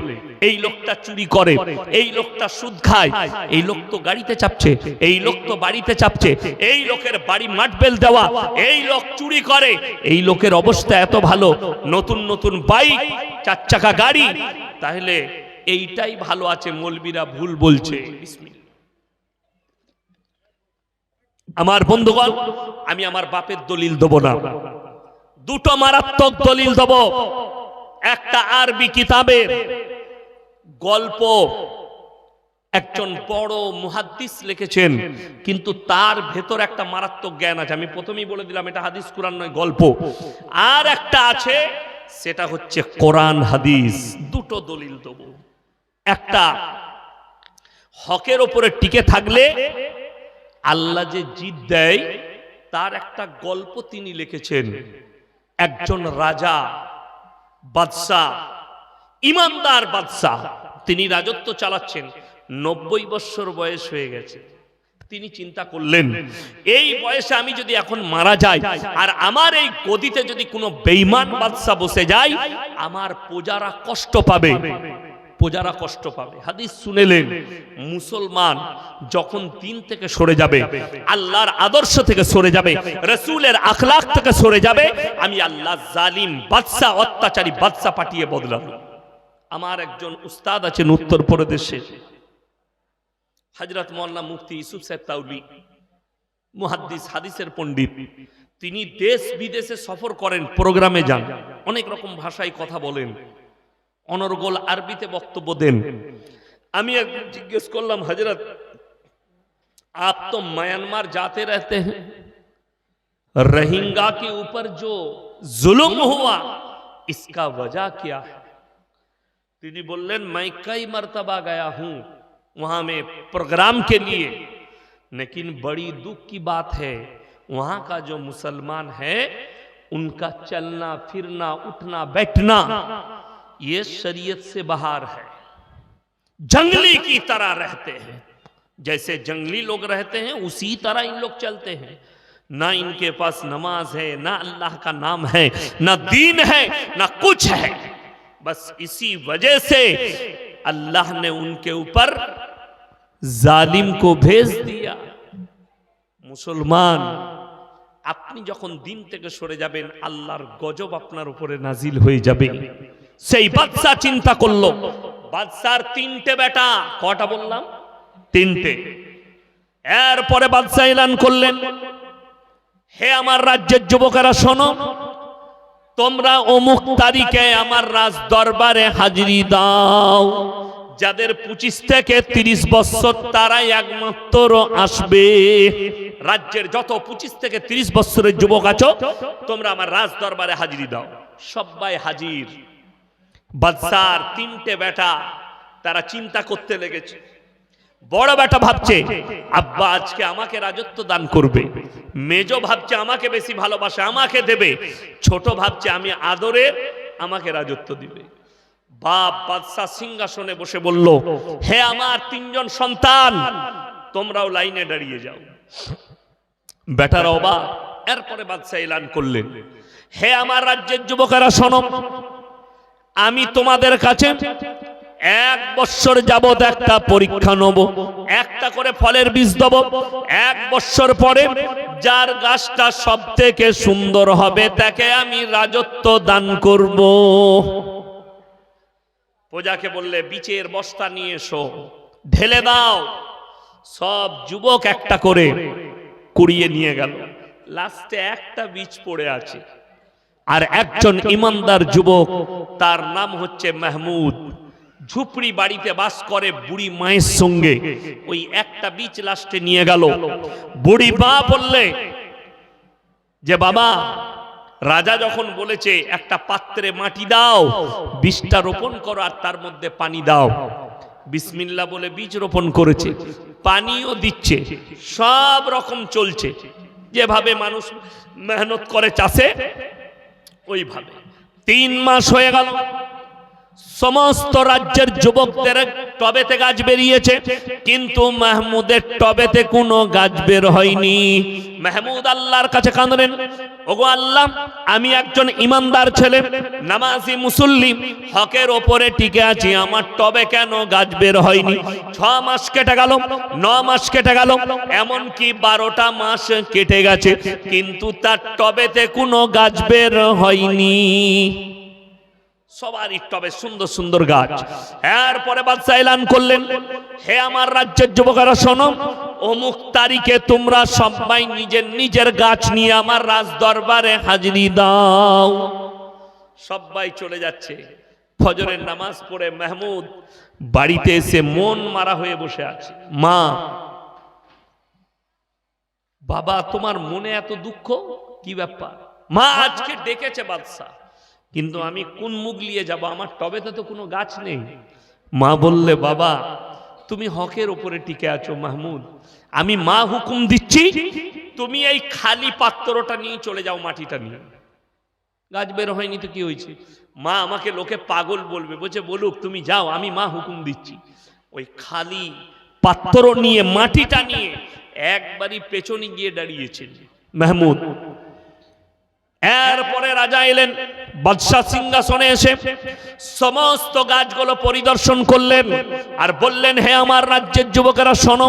এই লোকটা চুরি করে, এই লোকটা সুদ খায়, এই লোক তো গাড়িতে চাপছে, এই লোক তো বাড়িতে চাপছে, এই লোকের বাড়ি মাটবেল দেওয়া, এই লোক চুরি করে, এই লোকের অবস্থা এত ভালো, নতুন নতুন বাইক, 4 চাকা গাড়ি, তাহলে এইটাই ভালো আছে। মৌলবীরা ভুল বলছে। আমার বন্ধুগণ, আমি আমার বাপের দলিল দেব না, দুটো মারাত্মক দলিল দেব। একটা আরবি কিতাবের গল্প, একজন বড় মুহাদ্দিস লিখেছেন, কিন্তু তার ভেতর একটা মারাত্মক জ্ঞান আছে। আমি প্রথমেই বলে দিলাম এটা হাদিস কুরআন নয়, গল্প। আর একটা আছে, সেটা হচ্ছে কোরআন হাদিস। দুটো দলিল দেব। একটা, হকের উপরে টিকে থাকলে আল্লাহ যে জিত দেয় তার একটা গল্প তিনি লিখেছেন। একজন রাজা, বাদশাহ, ইমানদার বাদশাহ, তিনি রাজত্ব চালাচ্ছেন, 90 বছর বয়স হয়ে গেছে। তিনি চিন্তা করলেন, এই বয়সে আমি যদি এখন মারা যাই আর আমার এই গদিতে যদি কোনো বেঈমান বাদশাহ বসে যায়, আমার প্রজারা কষ্ট পাবে, প্রজারা কষ্ট পাবে। হাদিস শুনেলেন, মুসলমান যখন দিন থেকে সরে যাবে, আল্লাহর আদর্শ থেকে সরে যাবে, রাসূলের আখলাক থেকে সরে যাবে, আমি আল্লাহ জালিম বাদশা, অত্যাচারী বাদশা পাঠিয়ে বদলাবো। আমার একজন উস্তাদ আছেন উত্তরপ্রদেশে, হযরত মাওলানা মুফতি ইউসুফ সাহেব তাওলি, মুহাদ্দিস, হাদিসের পণ্ডিত। তিনি দেশ বিদেশে সফর করেন, প্রোগ্রামে যান, অনেক রকম ভাষায় কথা বলেন, অনর্গল আরবিতে বক্তব্য দেন। আমি একদিন জিজ্ঞেস করলাম, হযরত आप तो म्यांमार जाते रहते हैं, रोहिंग्या के ऊपर जो जुल्म हुआ इसका वजह क्या है? তিনি বললেন, मैं कई मर्तबा गया हूं वहां में प्रोग्राम के लिए, लेकिन बड़ी दुख की बात है वहां का जो मुसलमान है उनका चलना फिरना उठना बैठना ये शरीयत से बाहर है। जंगली की तरह रहते हैं, जैसे जंगली लोग रहते हैं उसी तरह इन लोग चलते हैं। ना इनके पास नमाज है, ना अल्लाह का नाम है, ना दीन है, ना कुछ है। बस इसी वजह से अल्लाह ने उनके ऊपर जालिम को भेज दिया। मुसलमान আপনি যখন দিন থেকে সরে যাবেন আল্লাহর গজব আপনার উপরে নাজিল হয়ে যাবে। সেই বাদশা চিন্তা করলো, বাদশার 3টে বেটা, কটা বললাম? 3টে। এরপরে বাদশা এলান করলেন, হে আমার রাজ্যের যুবকেরা শোনো, তোমরা অমুক তারিখে আমার রাজ দরবারে হাজিরি দাও। যাদের 25 থেকে 30 বছর তারাই একমাত্র আসবে। রাজ্যের যত 25 থেকে 30 বছরের যুবক আছো তোমরা আমার রাজ দরবারে হাজিরি দাও। সবাই হাজির। বাদশার 3টে বেটা তারা চিন্তা করতে লেগেছে। বড় বেটা ভাবছে আব্বা আজকে আমাকে রাজত্ব দান করবে, মেজো ভাবছে আমাকে বেশি ভালোবাসে, আমাকে দেবে, ছোট ভাবছে আমি আদরের, আমাকে রাজত্ব দিবে। বাপ বাদশাহ সিংহাসনে বসে বলল, হে আমার 3জন সন্তান, তোমরাও লাইনে দাঁড়িয়ে যাও। বেটারা অবাক। এরপরে বাদশাহ এলান করলেন, হে আমার রাজ্যের যুবকেরা শোনো, আমি তোমাদের কাছে 1 বছর যাবত একটা পরীক্ষা নেব, একটা করে ফলের বীজ দেব। 1 বছর পরে যার গাছটা সব থেকে সুন্দর হবে তাকে আমি রাজত্ব দান করব। প্রজাকে বললে বীজের বস্তা নিয়ে এসো, ঢেলে দাও। সব যুবক একটা করে কুড়িয়ে নিয়ে গেল। লাস্টে একটা বীজ পড়ে আছে। আর একজন ইমানদার যুবক, তার নাম হচ্ছে মাহমুদ, ঝুপড়ি বাড়িতে বাস করে বুড়ি মায়ের সঙ্গে। ওই একটা বীজ লাস্টে নিয়ে গেল। বুড়ি মা বললে যে বাবা, রাজা যখন বলেছে একটা পাত্রে মাটি দাও, বীজটা রোপণ করো আর তার মধ্যে পানি দাও। বিসমিল্লাহ বলে বীজ রোপণ করেছে, পানিও দিচ্ছে, সব রকম চলছে। যেভাবে মানুষ মেহনত করে চাষে ওইভাবে 3 মাস হয়ে গেল। সমস্ত রাজ্যের যুবকদের টবেতে গাছ বেরিয়েছে, কিন্তু মাহমুদের টবেতে কোনো গাছ বের হয়নি। মাহমুদ আল্লাহর কাছে কাঁদলেন, ওগো আল্লাহ, আমি একজন ইমানদার ছেলে, নামাজি মুসল্লি, হকের ওপরে টিকে আছি, আমার টবে কেন গাছ বের হয়নি? 6 মাস কেটে গেল, 9 মাস কেটে গেল, এমনকি 12টা মাস কেটে গেছে, কিন্তু তার টবেতে কোনো গাছ বের হয়নি। সবারই টবে সুন্দর সুন্দর গাছ। এরপরে বাদশা এলান করলেন, হে আমার রাজ্যের যুবকেরা শোনো, অমুক তারিখে তোমরা সবাই নিজের নিজের গাছ নিয়ে আমার রাজ দরবারে হাজিরি দাও। সবাই চলে যাচ্ছে। ফজরের নামাজ পড়ে মাহমুদ বাড়িতে এসে মন মারা হয়ে বসে আছে। মা, বাবা, তোমার মনে এত দুঃখ, কি ব্যাপার? মা, আজকে ডেকেছে বাদশা, কিন্তু আমি কোন মুখ নিয়ে যাব? আমার টবেতে তো কোনো গাছ নেই। মা বললে, বাবা, তুমি হকের উপরে টিকে আছো মাহমুদ, আমি মা হুকুম দিচ্ছি, তুমি এই খালি পাত্রটা নিয়ে চলে যাও, মাটিটা নিয়ে। গাছ বের হয়নি তো কি হয়েছে? মা, আমাকে লোকে পাগল বলবে, বলছে বলুক, তুমি যাও, আমি মা হুকুম দিচ্ছি। ওই খালি পাত্র নিয়ে, মাটিটা নিয়ে একবারই পেছনে গিয়ে দাঁড়িয়েছেন মাহমুদ। এরপরে রাজা এলেন, বাদশা সিংহাসনে এসে সমস্ত গাছগুলো পরিদর্শন করলেন আর বললেন, হে আমার রাজ্যের যুবকেরা শোনো,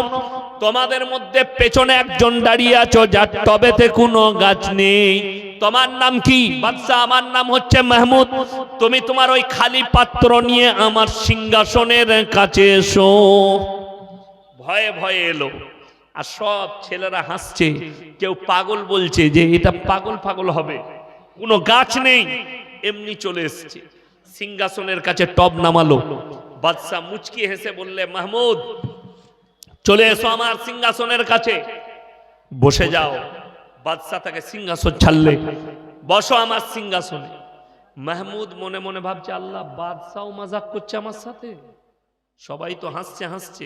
তোমাদের মধ্যে পেছনে একজন দাঁড়িয়ে আছো যার টবেতে কোনো গাছ নেই। তোমার নাম কি? বাদশা, আমার নাম হচ্ছে মাহমুদ। তুমি তোমার ওই খালি পাত্র নিয়ে আমার সিংহাসনের কাছে এসো। ভয়ে ভয়ে এলো, আর সব ছেলেরা হাসছে, কেউ পাগল বলছে যে এটা পাগল পাগল হবে, কোনো গাছ নেই, এমনি চলে এসছে। সিংহাসনের কাছে টব নামালো। বাদশা মুচকি হেসে বললে, মাহমুদ, চলে এসো আমার সিংহাসনের কাছে, বসে যাও। বাদশা তাকে সিংহাসন ছাড়লে, বসো আমার সিংহাসনে। মাহমুদ মনে মনে ভাবছে, আল্লাহ, বাদশাও মজাক করছে আমার সাথে, সবাই তো হাসছে হাসছে,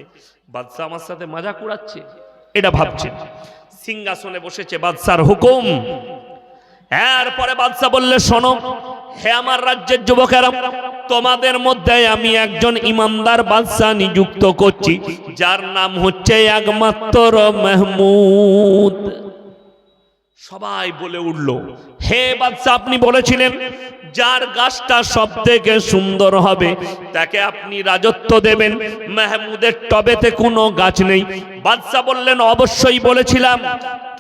বাদশা আমার সাথে মজাক উড়াচ্ছে, এটা ভাবছে। সিংহাসনে বসেছে, বাদশার হুকুম। এরপরে বাদশা বললে, শোনো, হে আমার রাজ্যের যুবকেরা, তোমাদের মধ্যে আমি একজন ইমানদার বাদশা নিযুক্ত করছি, যার নাম হচ্ছে একমাত্র মাহমুদ। সবাই বলে উঠল, হে বাদশা, আপনি বলেছিলেন যার গাছটা সব থেকে সুন্দর হবে তাকে আপনি রাজত্ব দেবেন। মাহমুদের টবেতে কোনো গাছ নেই, বাদশা বললেন অবশ্যই বলেছিলাম,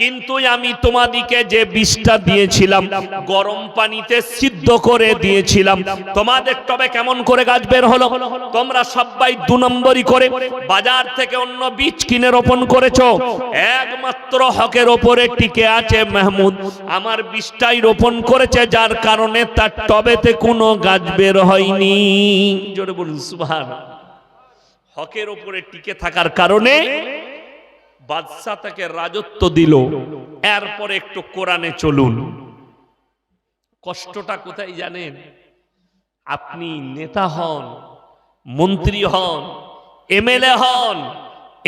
কিন্তু আমি তোমাদিকে যে বিষটা দিয়েছিলাম গরম পানিতে সিদ্ধ করে দিয়েছিলাম, তোমাদের তবে কেমন করে গাছ বের হলো? তোমরা সবাই 2 নম্বরই করে বাজার থেকে অন্য বীজ কিনে রোপণ করেছো, একমাত্র হকের ওপরে টিকে আছে মাহমুদ আমার বীজটাই রোপণ করেছে, যার কারণে তার টবেতে কোনো গাছ বের হয়নি। জোরে বলুন সুবহানাল্লাহ। হকের ওপরে টিকে থাকার কারণে বাদশা তাকে রাজত্ব দিল। এরপরে একটু কোরআনে চলুন। কষ্টটা কোথায় জানেন? আপনি নেতা হন, মন্ত্রী হন, এমএলএ হন,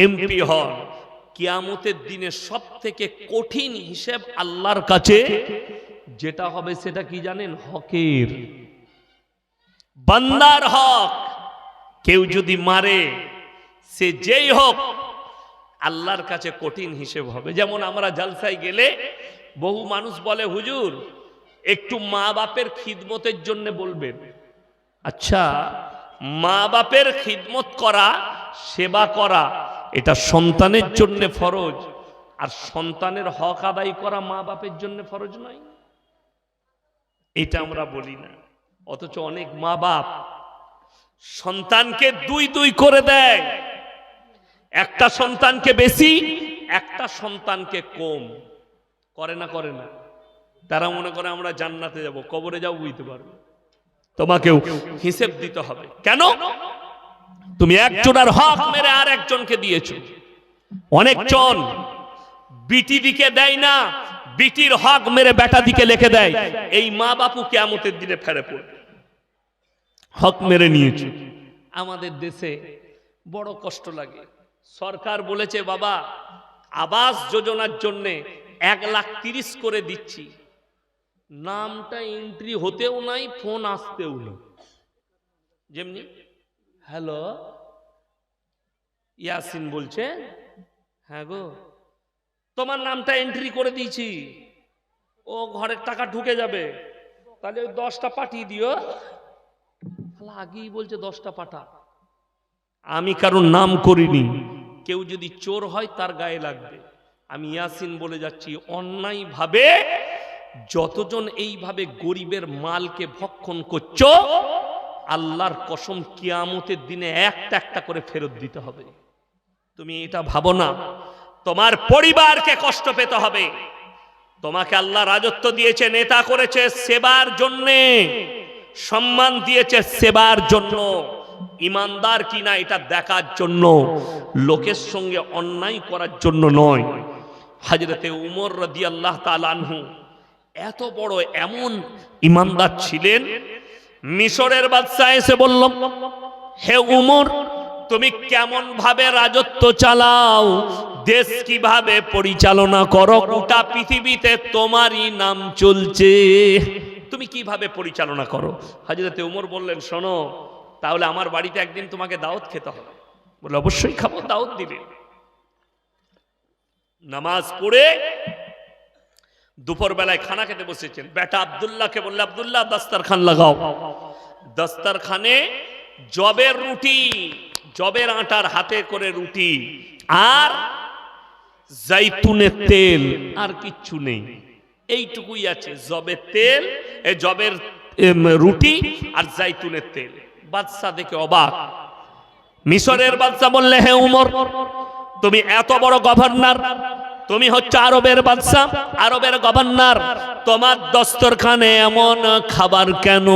এমপি হন, কিয়ামতের দিনে সব থেকে কঠিন হিসেব আল্লাহর কাছে যেটা হবে সেটা কি জানেন? হকের, বান্দার হক। কেউ যদি মারে, সে যেই হোক, আল্লাহর কাছে কঠিন হিসেব হবে। যেমন আমরা জালসায় গেলে বহু মানুষ বলে হুজুর একটু মা বাপের খিদমতের জন্য বলবেন। আচ্ছা, মা বাপের খিদমত করা, সেবা করা, এটা সন্তানের জন্য ফরজ, আর সন্তানের হক আদায় করা মা বাপের জন্য ফরজ নয়? এটা আমরা বলি না। অথচ অনেক মা বাপ সন্তানকে 2 করে দেয়, একটা সন্তানকে বেশি, একটা সন্তানকে কম। করে না? করে না? তারা মনে করে আমরা জান্নাতে যাব, কবরে যাও বুঝতে পারবে, তোমাকেও হিসেব দিতে হবে। কেন? তুমি একজনের হক মেরে আর একজনকে দিয়েছো। অনেকজন বিটি দিকে দেয় না, বিটির হক মেরে বেটা দিকে লিখে দেয়। এই মা বাপু কিয়ামতের দিনে ফেরে পড়বে, হক মেরে নিয়েছে। আমাদের দেশে বড় কষ্ট লাগে। সরকার বলেছে বাবা আবাস যোজনার জন্য 1,30,000 করে দিচ্ছি, নামটা এন্ট্রি হতেও নাই, ফোন আসতেও নেই। যেমনি হ্যালো ইয়াসিন বলছে, হ্যাঁ গো তোমার নামটা এন্ট্রি করে দিয়েছি, ও ঘরের টাকা ঢুকে যাবে, তাহলে 10টা পাঠিয়ে দিও। আগেই বলছে 10টা পাঠা। আমি কারোর নাম করিনি, কেউ যদি চোর হয় তার গায়ে লাগবে। আমি ইয়াসিন বলে যাচ্ছি, অন্যায় ভাবে যতজন এইভাবে গরিবের মালকে ভক্ষণ করছো, আল্লাহর কসম কিয়ামতের দিনে একটা একটা করে ফেরত দিতে হবে। তুমি এটা ভাবো না তোমার পরিবারকে কষ্ট পেতে হবে। তোমাকে আল্লাহ রাজত্ব দিয়েছে, নেতা করেছে সেবার জন্যে, সম্মান দিয়েছে সেবার জন্য, ইমানদার কিনা এটা দেখার জন্য, লোকের সঙ্গে অন্যায় করার জন্য নয়। হযরতে উমর রাদিয়াল্লাহু তাআলা আনহু এত বড় এমন ইমানদার ছিলেন, মিশরের বাদশা এসে বলল, হে উমর তুমি কেমন ভাবে রাজত্ব চালাও, দেশ কিভাবে পরিচালনা করো, গোটা পৃথিবীতে তোমারই নাম চলছে, তুমি কিভাবে পরিচালনা করো? হযরতে উমর বললেন, শোনো তাহলে আমার বাড়িতে একদিন তোমাকে দাওয়াত খেতে হবে। বলে অবশ্যই খাবো, দাওয়াত দিবে। নামাজ পড়ে দুপুর বেলায় খানা খেতে বসেছেন। বেটা আব্দুল্লাহকে বললে, আব্দুল্লাহ দস্তরখান লাগাও। দস্তরখানে জবের রুটি, জবের আটার হাতে করে রুটি আর জাইতুনের তেল, আর কিচ্ছু নেই, এইটুকুই আছে। জবের তেল, জবের রুটি আর জাইতুনের তেল। বাদশা দেখে অবাক। মিশরের বাদশা বললে, হে উমর তুমি এত বড় গভর্নর, তুমি হচ্ছে আরবের বাদশা, আরবের গভর্নর, তোমার দস্তরখানে এমন খাবার কেন?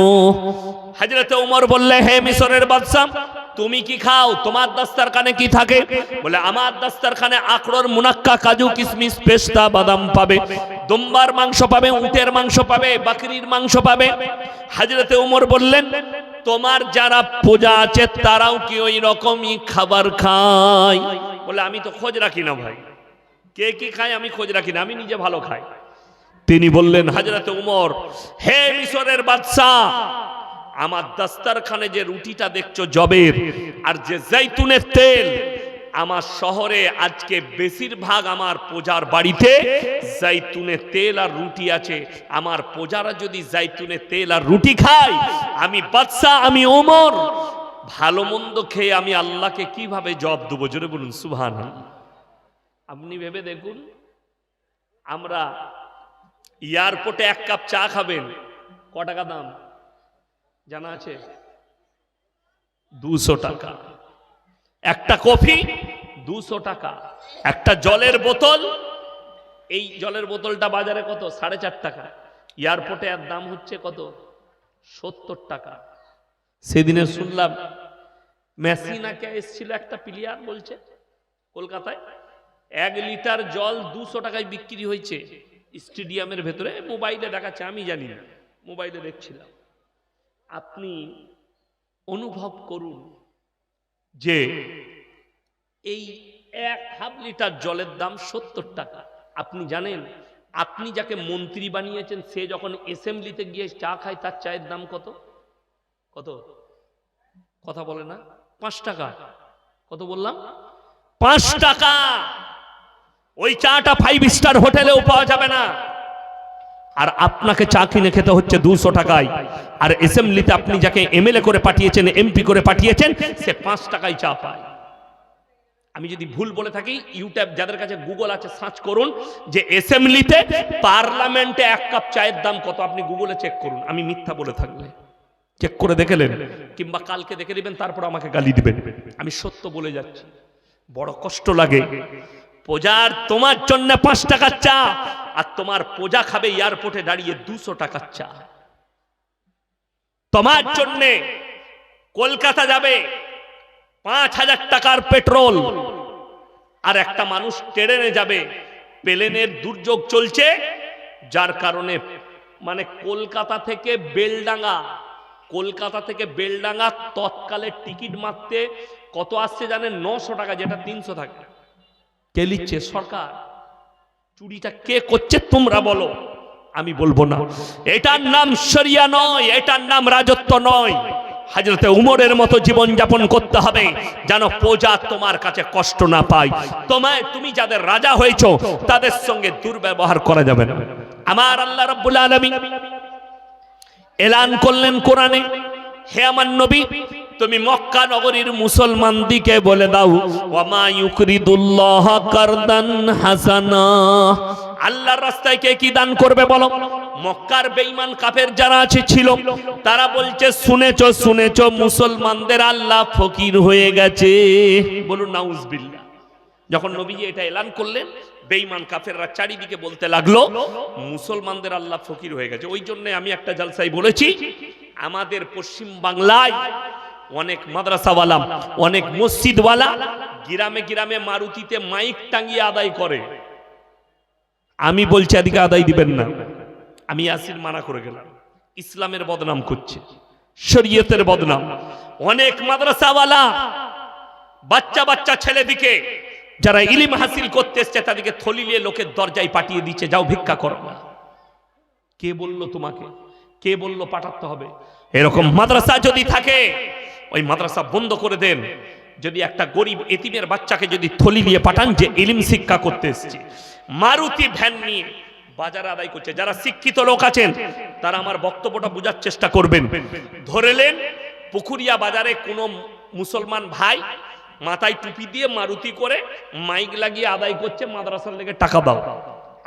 হযরতে উমর বললে, হে মিশরের বাদশা তুমি কি খাও, তোমার দস্তরখানে কি থাকে? বলে আমার দস্তরখানে আখরোট, মুনাক্কা, কাজু, কিশমিশ, পেস্তা, বাদাম পাবে, দুম্বার মাংস পাবে, উটের মাংস পাবে, বকরির মাংস পাবে। হযরতে উমর বললেন, তোমার যারা প্রজা আছে তারাও কি ওই রকমই খাবার খায়? বলে আমি তো খোঁজ রাখি না ভাই, কে কি খায় আমি খোঁজ রাখি না, আমি নিজে ভালো খাই। তিনি বললেন, হযরতে উমর হে মিশরের বাদশা, আমার দস্তরখানে যে রুটিটা দেখছো জবের আর যে জাইতুনের তেল, আমার শহরে আজকে বেশিরভাগ আমার প্রজার বাড়িতে জাইতুনের তেল আর রুটি আছে। আমার প্রজারা যদি জাইতুনের তেল আর রুটি খায়, আমি বাদশা, আমি ওমর ভালো মন্দ খেয়ে আমি আল্লাহকে কিভাবে জবাব দেবো? জোরে বলুন সুবহানাল্লাহ। আপনি ভেবে দেখুন, আমরা এয়ারপোর্টে এক কাপ চা খাবেন, ক টাকা দাম জানা আছে? 200 টাকা। একটা কফি 200 টাকা। একটা জলের বোতল, এই জলের বোতলটা বাজারে কত? 4.5 টাকা। এয়ারপোর্টে এর দাম হচ্ছে কত? 70 টাকা। সেদিনে শুনলাম মেসি নাকি এসেছিল একটা প্লেয়ার, বলছে কলকাতায় 1 লিটার জল 200 টাকায় বিক্রি হয়েছে স্টেডিয়ামের ভেতরে। মোবাইলে দেখাচ্ছে, আমি জানি না, মোবাইলে দেখছিলাম। আপনি অনুভব করুন যে এই 1/2 লিটার জলের দাম 70 টাকা। আপনি জানেন, আপনি যাকে মন্ত্রী বানিয়েছেন সে যখন অ্যাসেম্বলিতে গিয়ে চা খায় তার চায়ের দাম কত? কত? কথা বলে না? 5 টাকা। কত বললাম? 5 টাকা। ওই চাটা 5 স্টার হোটেলেও পাওয়া যাবে না। আর আপনাকে চা কিনে খেতে হচ্ছে 200 টাকায়। আর অ্যাসেম্বলিতে আপনি যাকে এমএলএ করে পাঠিয়েছেন, এমপি করে পাঠিয়েছেন, সে 5 টাকায় চা পায়। আমি যদি ভুল বলে থাকি, ইউটিউব যাদের কাছে গুগল আছে সার্চ করুন যে অ্যাসেম্বলিতে পার্লামেন্টে 1 কাপ চায়ের দাম কত। আপনি গুগলে চেক করুন, আমি মিথ্যা বলে থাকলে চেক করে দেখেলেন, কিংবা কালকে দেখে দিবেন, তারপর আমাকে গালি দিবেন। আমি সত্য বলে যাচ্ছি। বড় কষ্ট লাগে। প্রজার তোমার জন্য 5 টাকার চা, আর তোমার প্রজা খাবে এয়ারপোর্টে দাঁড়িয়ে 200 টাকার চা। তোমার জন্য কলকাতা যাবে 5000 টাকার পেট্রোল, আর একটা মানুষ ট্রেনে যাবে। প্লেনের দুর্যোগ চলছে, যার কারণে মানে কলকাতা থেকে বেলডাঙ্গা তৎকালের টিকিট মারতে কত আসছে জানেন? 900 টাকা, যেটা 300 টাকা। কে লিখছে? সরকার। চুরিটা কে করছে তোমরা বলো, আমি বলবো না। এটার নাম শরিয়া নয়, এটার নাম রাজত্ব নয়। হযরতে উমরের মতো জীবন যাপন করতে হবে যেন প্রজা তোমার কাছে কষ্ট না পায়। তুমি যাদের রাজা হয়েছো তাদের সঙ্গে দুর্ব্যবহার করা যাবে না। আমার আল্লাহ রাব্বুল আলামিন এলান করলেন কোরআনে, হে আমার নবী, তুমি মক্কা নগরীর মুসলমানদিকে বলে দাও, ওয়ামা ইউকরিদুল্লাহ কারদান হাসানা। আল্লাহর রাস্তায় কে কি দান করবে বলো? মক্কার বেঈমান কাফের যারা ছিল তারা বলছে, শুনেছো মুসলমানদের আল্লাহ ফকির হয়ে গেছে। বলুন নাউজুবিল্লাহ। যখন নবীজি এটা এলান করলেন, বেঈমান কাফেররা চারিদিকে বলতে লাগলো মুসলমানদের আল্লাহ ফকির হয়ে গেছে। ওই জন্য আমি একটা জালসায় বলেছি, আমাদের পশ্চিম বাংলায় অনেক মাদ্রাসাওয়ালা, অনেক মসজিদওয়ালা গ্রামে গ্রামে মারুতিতে মাইক টাঙিয়ে আদায় করে। আমি বলছি এদিকে আদায় দিবেন না। আমি ইয়াসিন মানা করে গেলাম। ইসলামের বদনাম করছে, শরীয়তের বদনাম। অনেক মাদ্রাসাওয়ালা বাচ্চা ছেলেদিকে যারা ইলম হাসিল করতে এসছে তাদেরকে থলি নিয়ে লোকের দরজায় পাঠিয়ে দিচ্ছে, যাও ভিক্ষা করো না। কে বললো তোমাকে? কে বললো পাঠাতে হবে? এরকম মাদ্রাসা যদি থাকে ওই মাদ্রাসা বন্ধ করে দেন। যদি একটা গরিব এতিমের বাচ্চাকে যদি থলি নিয়ে পাঠান যে ইলম শিক্ষা করতে এসছে, মারুতি ভ্যান নিয়ে বাজারে আদায় করছে। যারা শিক্ষিত লোক আছেন তারা আমার বক্তব্যটা বোঝার চেষ্টা করবেন। ধরেলেন পুকুরিয়া বাজারে কোনো মুসলমান ভাই মাথায় টুপি দিয়ে মারুতি করে মাইক লাগিয়ে আদায় করছে, মাদ্রাসার লেগে টাকা দাও।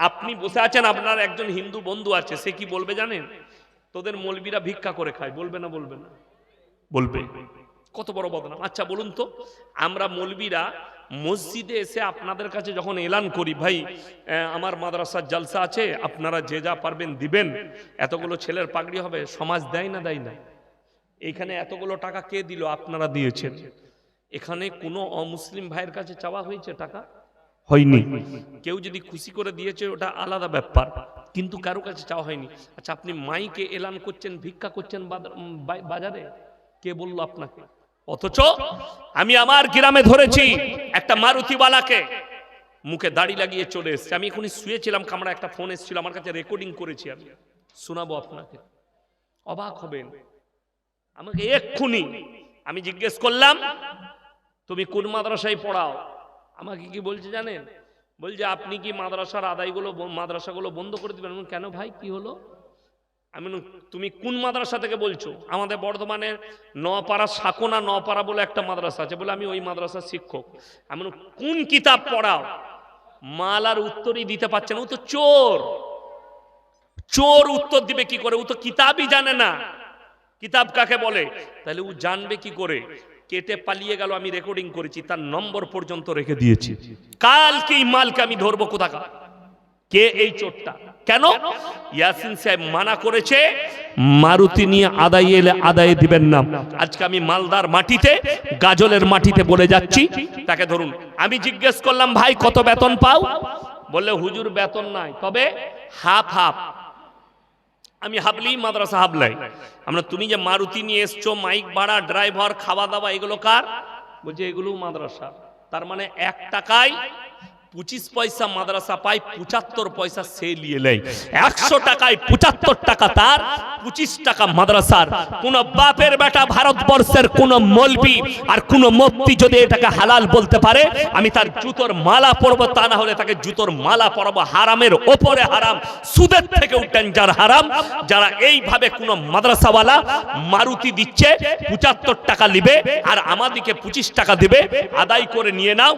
আপনি বসে আছেন, আপনার একজন হিন্দু বন্ধু আছে, সে কি বলবে জানেন? তোদের মৌলবীরা ভিক্ষা করে খায়। বলবে না? বলবে না? বলবে। কত বড় বদনাম। আচ্ছা বলুন তো, আমরা মৌলবীরা মসজিদে এসে আপনাদের কাছে যখন এলান করি, ভাই আমার মাদ্রাসার জালসা আছে, আপনারা যে যা পারবেন দিবেন, এতগুলো ছেলের পাগড়ি হবে, সমাজ দেয় না? দেয় না? এইখানে এতগুলো টাকা কে দিল? আপনারা দিয়েছেন। এখানে কোনো অমুসলিম ভাইয়ের কাছে চাওয়া হয়েছে টাকা? হয়নি। কেউ যদি খুশি করে দিয়েছে ওটা আলাদা ব্যাপার, কিন্তু কারো কাছে চাওয়া হয়নি। আচ্ছা, আপনি মাইকে এলান করছেন, ভিক্ষা করছেন বাজারে, কে বললো আপনাকে? অথচ আমি আমার গ্রামে ধরেছি একটা মারুতিওয়ালাকে, মুখে দাড়ি লাগিয়ে চলে এসছে। আমি এখনই শুয়েছিলাম, কামরা একটা ফোন এসেছিল আমার কাছে, রেকর্ডিং করেছি, আমি শোনাবো আপনাকে, অবাক হবেন। আমাকে এক্ষুনি আমি জিজ্ঞেস করলাম, তুমি কোন মাদ্রাসায় পড়াও? আমাকে কি বলছে জানেন? বলছে আপনি কি মাদ্রাসাগুলো বন্ধ করে দিবেন? কেন ভাই, কি হলো? আমি তুমি কোন মাদ্রাসা থেকে বলছো? আমাদের বর্ধমানের নপাড়া সাকোনা নপাড়া বলে একটা মাদ্রাসা আছে। বলে আমি ওই মাদ্রাসার শিক্ষক। আমি কোন কিতাব পড়াও? মাল আর উত্তরই দিতে পারছে না, ও তো চোর। চোর উত্তর দিবে কি করে? ও তো কিতাবই জানে না, কিতাব কাকে বলে। তাহলে ও জানবে কি করে? কেটে পালিয়ে গেল, আমি রেকর্ডিং করেছি, তার নম্বর পর্যন্ত রেখে দিয়েছি। কালকে এই মালকে আমি ধরবো কোথাকার, কে এই চোরটা। কেন? ইয়াসিন সাহেব মানা করেছে মারুতি নিয়ে আদায় এলে আদায় দিবেন না। আজকে আমি মালদার মাটিতে, গাজলের মাটিতে বলে যাচ্ছি, তাকে ধরুন। আমি জিজ্ঞেস করলাম, ভাই কত বেতন পাও? বললে হুজুর বেতন নাই, তবে হাফ হাফ। আমি হাবলি, মাদ্রাসা হাবলাই। আমরা, তুমি যে মারুতি নিয়ে এসছো, মাইক ভাড়া, ড্রাইভার, খাওয়া দাওয়া, এগুলো কার? বলছে এগুলো মাদ্রাসা। তার মানে 1 টাকায় 25 পয়সা মাদ্রাসা পায়, 75 পয়সা সে নিয়ে নেয়। 100 টাকায় 75 টাকা তার, 25 টাকা মাদ্রাসার। কোন বাপের বেটা ভারতবর্ষের কোন মৌলবি আর কোন মুফতি যদি এটাকে হালাল বলতে পারে, আমি তার জুতোর মালা পরবো, তা না হলে তাকে জুতোর মালা পরাবো। হারামের ওপরে হারাম, সুদের থেকেও ডেঞ্জার হারাম। যারা এইভাবে কোন মাদ্রাসাওয়ালা মারুতি দিচ্ছে, 75 টাকা নিবে আর আমাদেরকে 25 টাকা দিবে, আদায় করে নিয়ে নাও।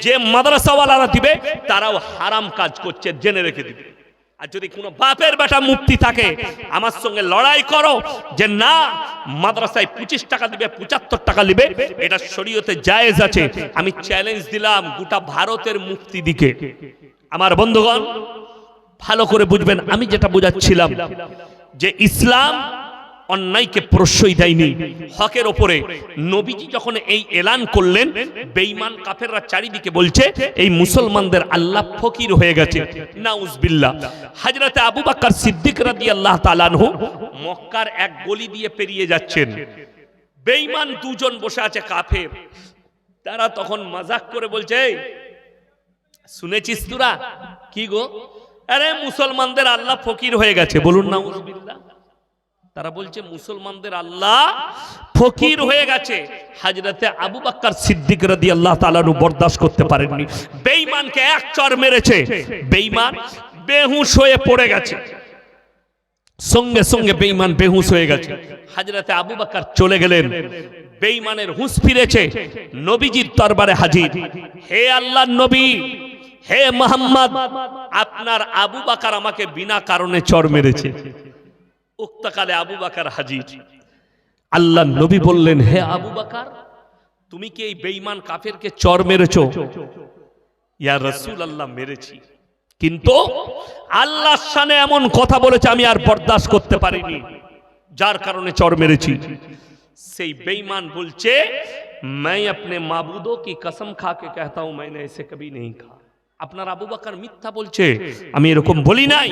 যে মাদ্রাসাওয়ালা দিবে তারাও হারাম কাজ করছে, জেনে রেখে দিবে। আর যদি কোনো বাপের বেটা মুফতি থাকে, আমার সঙ্গে লড়াই করো যে না, মাদ্রাসায় 25 টাকা দিবে, 75 টাকা দিবে, এটা শরীয়তে জায়েজ আছে। আমি চ্যালেঞ্জ দিলাম গোটা ভারতের মুফতি দিকে। আমার বন্ধুগণ ভালো করে বুঝবেন, আমি যেটা বোঝাচ্ছিলাম যে ইসলাম অন্যায়কে প্রশ্রয় দেয়নি, হকের ওপরে। নবীজি যখন এই এলান করলেন, বেঈমান কাফেররা চারিদিকে বলছে এই মুসলমানদের আল্লাহ ফকির হয়ে গেছে, নাউজুবিল্লাহ। হযরতে আবু বকর সিদ্দিক রাদিয়াল্লাহু তাআলা আনহু মক্কার এক গলি দিয়ে পেরিয়ে যাচ্ছেন। বেঈমান দুজন বসে আছে কাফের, তারা তখন মজাক করে বলছে, শুনেছিস তোরা? কি গো? আরে মুসলমানদের আল্লাহ ফকির হয়ে গেছে। বলুন নাউজুবিল্লাহ। তারা বলছে মুসলমানদের আল্লাহ ফকির হয়ে গেছে। হযরতে আবু বকর সিদ্দিক রাদিয়াল্লাহু তাআলা আনহু বরদাশত করতে পারেননি, বেঈমানকে এক চর মেরেছে। বেঈমান বেহুশ হয়ে পড়ে গেছে, সঙ্গে সঙ্গে বেঈমান বেহুশ হয়ে গেছে। হযরতে আবু বকর চলে গেলেন, বেঈমানের হুঁশ ফিরেছে, নবীজির দরবারে হাজির। হে আল্লাহর নবী, হে মুহাম্মদ, আপনার আবু বকর আমাকে বিনা কারণে চর মেরেছে। উক্তকালে আবু বকর হাজির। আল্লাহর নবী বললেন, হে আবু বকর, তুমি কি এই বেঈমান কাফেরকে চর মেরেছো? ইয়া রাসূলুল্লাহ, মেরেছি, কিন্তু আল্লাহর শানে এমন কথা বলেছে আমি আর বরদাশত করতে পারিনি, যার কারণে চর মেরেছি। সেই বেঈমান বলছে, मैं अपने माबूदों की कसम खा के कहता हूं मैंने ऐसे कभी नहीं कहा। আপনার আবু বকর মিথ্যা বলছে, আমি এরকম বলি নাই,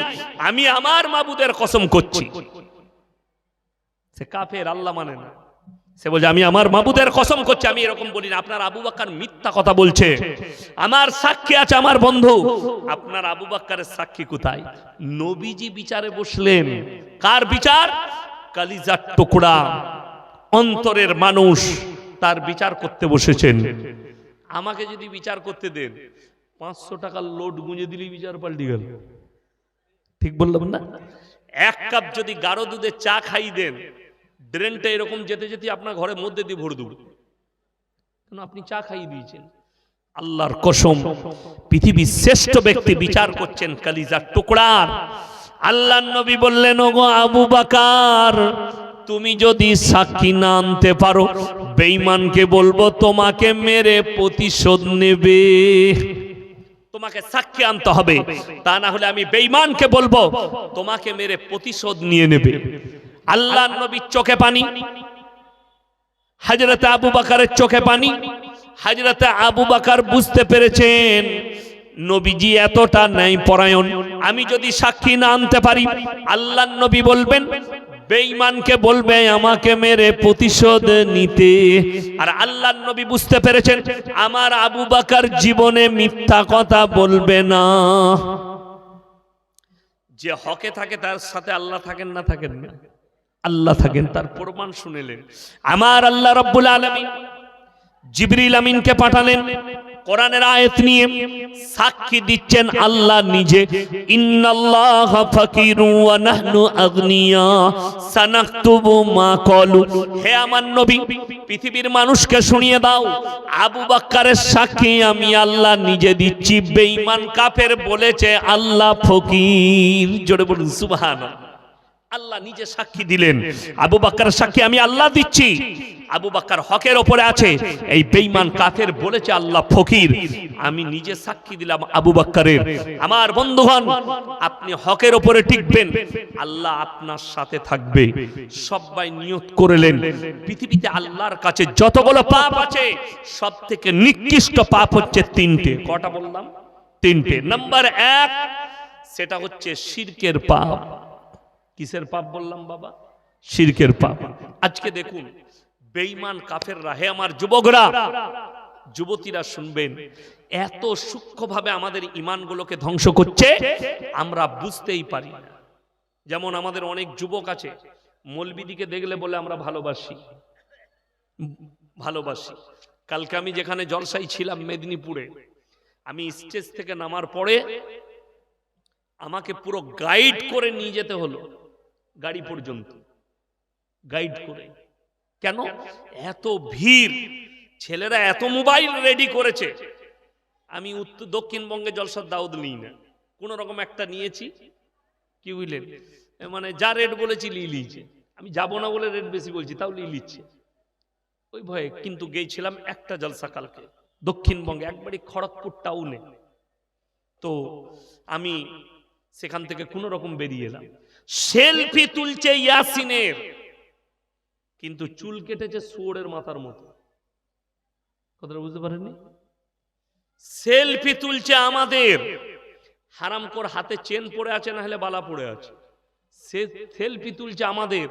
আমি আমার মাবুদের কসম করছি। সে কাফের, আল্লাহ মানে না। সে বলছে আমি আমার মাবুদের কসম করছি, আমি এরকম বলি না। আপনার আবু বকর মিথ্যা কথা বলছে, আমার সাক্ষী আছে, আমার বন্ধু। আপনার আবু বকরের সাক্ষী কোথায়? নবীজি বিচারে বসলেন। কার বিচার? কলিজার টুকরা, অন্তরের মানুষ, তার বিচার করতে বসেছেন। আমাকে যদি বিচার করতে দেন, 500 টাকার লোড গুঁজে দিলেই বিচার পাল্টে গেল। ঠিক বললাম না? 1 কাপ যদি গাঢ় দুধে চা খাই দেন, ড্রেনটা এরকম যেতে যেতে আপনার ঘরের মধ্যে দিয়ে ভরে দেব, কেন? আপনি চা খাইয়ে দিয়েছেন। আল্লাহর কসম, পৃথিবীর শ্রেষ্ঠ ব্যক্তি বিচার করছেন কলিজার টুকরার। আল্লাহর নবী বললেন, ওগো আবু বকর, তুমি যদি সাক্ষী না আনতে পারো, বেঈমানকে বলবো তোমাকে মেরে প্রতিশোধ নেবে। তোমাকে সাক্ষী আনতে হবে, তা না হলে আমি বেঈমানকে বলবো তোমাকে মেরে প্রতিশোধ নিয়ে নেবে। আল্লাহর নবীর চোখে পানি, হযরতে আবু বকরের চোখে পানি। হযরতে আবু বকর বুঝতে পেরেছেন নবীজি এতটা ন্যায় পরায়ণ, আমি যদি সাক্ষী না আনতে পারি, আল্লাহর নবী বলবেন বেঈমানকে বলবে আমাকে মেরে প্রতিশোধ নিতে। আর আল্লাহর নবী বুঝতে পেরেছেন আমার আবু বকর জীবনে মিথ্যা কথা বলবে না। যে হকে থাকে তার সাথে আল্লাহ থাকেন না থাকেন না? আল্লাহ থাকেন, তার প্রমাণ শুনেলেন। আমার আল্লাহ রাব্বুল আলামিন জিবরিল আমিনকে পাঠালেন, কোরআনের আয়াত নিয়ে সাক্ষী দিচ্ছেন আল্লাহ নিজে, ইন্নাল্লাহা ফাকিরু ওয়া নাহনু আগনিয়া সানাকতুবু মা ক্বালু। হে আমার নবী, পৃথিবীর মানুষকে শুনিয়ে দাও, আবু বকরের সাক্ষী আমি আল্লাহ নিজে দিচ্ছি। বেঈমান কাফের বলেছে আল্লাহ ফকির। জোরে বলুন সুবহানাল্লাহ। আল্লাহ নিজে সাক্ষী দিলেন, আবু বকরের সাক্ষী আমি আল্লাহ দিচ্ছি। আবু বকর হকের উপরে আছে, এই বেঈমান কাফের বলেছে আল্লাহ ফকির। আমি নিজে সাক্ষী দিলাম আবু বকরের। আমার বন্ধুগণ, আপনি হকের উপরে টিকবেন, আল্লাহ আপনার সাথে থাকবে। সবাই নিয়ত করলেন, পৃথিবীতে আল্লাহর কাছে যতগুলো পাপ আছে সব থেকে নিকৃষ্ট পাপ হচ্ছে তিনটে। কটা বললাম? তিনটে। নাম্বার 1 সেটা হচ্ছে শিরকের পাপ। কিসের পাপ বললাম বাবা? শিরকের পাপ। আজকে দেখুন বেঈমান কাফেররা, হে আমার যুবকরা, যুবতীরা শুনবেন, এত সূক্ষ্মভাবে আমাদের ঈমানগুলোকে ধ্বংস করছে আমরা বুঝতেই পারি না। যেমন আমাদের অনেক যুবক আছে, মৌলবীদিকে দেখলে বলে আমরা ভালোবাসি। কালকে আমি যেখানে জলসাই ছিলাম মেদিনীপুরে, আমি স্টেজ থেকে নামার পরে আমাকে পুরো গাইড করে নিয়ে যেতে হলো গাড়ি পর্যন্ত, গাইড করে। কেন? এত ভিড়, ছেলেরা এত মোবাইল রেডি করেছে। আমি দক্ষিণবঙ্গে জলসার দাওয়াত নিই না, কোন রকম একটা নিয়েছি, কি বুঝলেন, মানে যা রেট বলেছি লিয়েছে। আমি যাব না বলে রেট বেশি বলছি, তাও লিচ্ছে ওই ভয়ে। কিন্তু গেছিলাম একটা জলসা কালকে দক্ষিণবঙ্গে, একবারই খড়গপুর টাউনে। তো আমি সেখান থেকে কোন রকম বেরিয়ে এলাম। সেলফি তুলছে ইয়াসিনের, কিন্তু চুল কেটেছে শুয়োরের মাথার মতো। কথাটা বুঝতে পারেননি? সেলফি তুলছে আমাদের, হারামখোর হাতে চেন পড়ে আছে, না হলে বালা পড়ে আছে। সেলফি তুলছে আমাদের,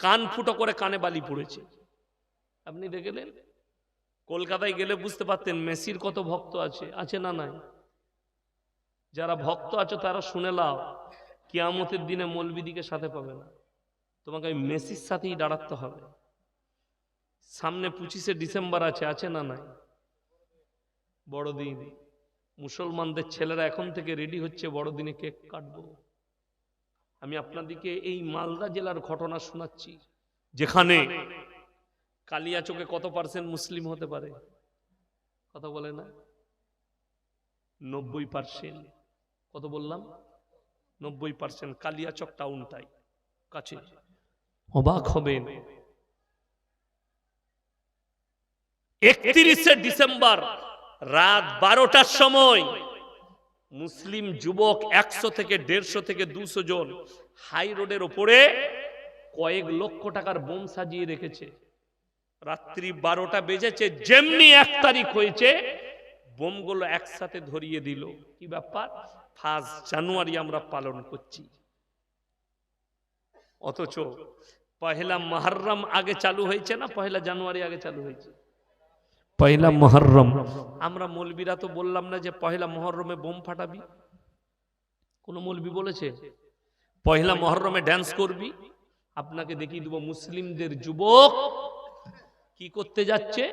কান ফুটো করে কানে বালি পড়েছে। আপনি দেখলেন? কলকাতায় গেলে বুঝতে পারতেন মেসির কত ভক্ত আছে, আছে না নাই? যারা ভক্ত আছে তারা শুনে লাও, কিয়ামতের দিনে মৌলবীদিকে সাথে পাবে না, তোমাকে ওই মেসির সাথেই দাঁড়াতে হবে। সামনে 25শে ডিসেম্বর আছে, আছে না নাই? বড়দিন। মুসলমানদের ছেলেরা এখন থেকে রেডি হচ্ছে, বড়দিনে কেক কাটবো। আমি আপনাদেরকে এই মালদা জেলার ঘটনা শোনাচ্ছি, যেখানে কালিয়াচকে কত % মুসলিম হতে পারে? কথা বলে না? 90%। কত বললাম? 90%। কালিয়াচক টাউনটাই কাছে। অবাক হবেন, 31শে ডিসেম্বর রাত 12টার সময় মুসলিম যুবক 100 থেকে 150 থেকে 200 জন হাই রোডের ওপরে কয়েক লক্ষ টাকার বোম সাজিয়ে রেখেছে। রাত্রি 12টা বেজেছে, যেমনি 1 তারিখ হয়েছে বোমগুলো একসাথে ধরিয়ে দিল। কি ব্যাপার? 1 জানুয়ারি আমরা পালন করছি, অথচ পহেলা মুহররম আগে চালু হয়েছে না পহেলা জানুয়ারি আগে চালু হয়েছে? পহেলা মুহররম। আমরা মৌলবীরা তো বললাম না যে পহেলা মুহররমে বোম ফাটাবি। কোন মৌলবী বলেছে পহেলা মুহররমে ড্যান্স করবি? আপনাকে দেখিয়ে দেব মুসলিমদের যুবক কি করতে যাচ্ছে।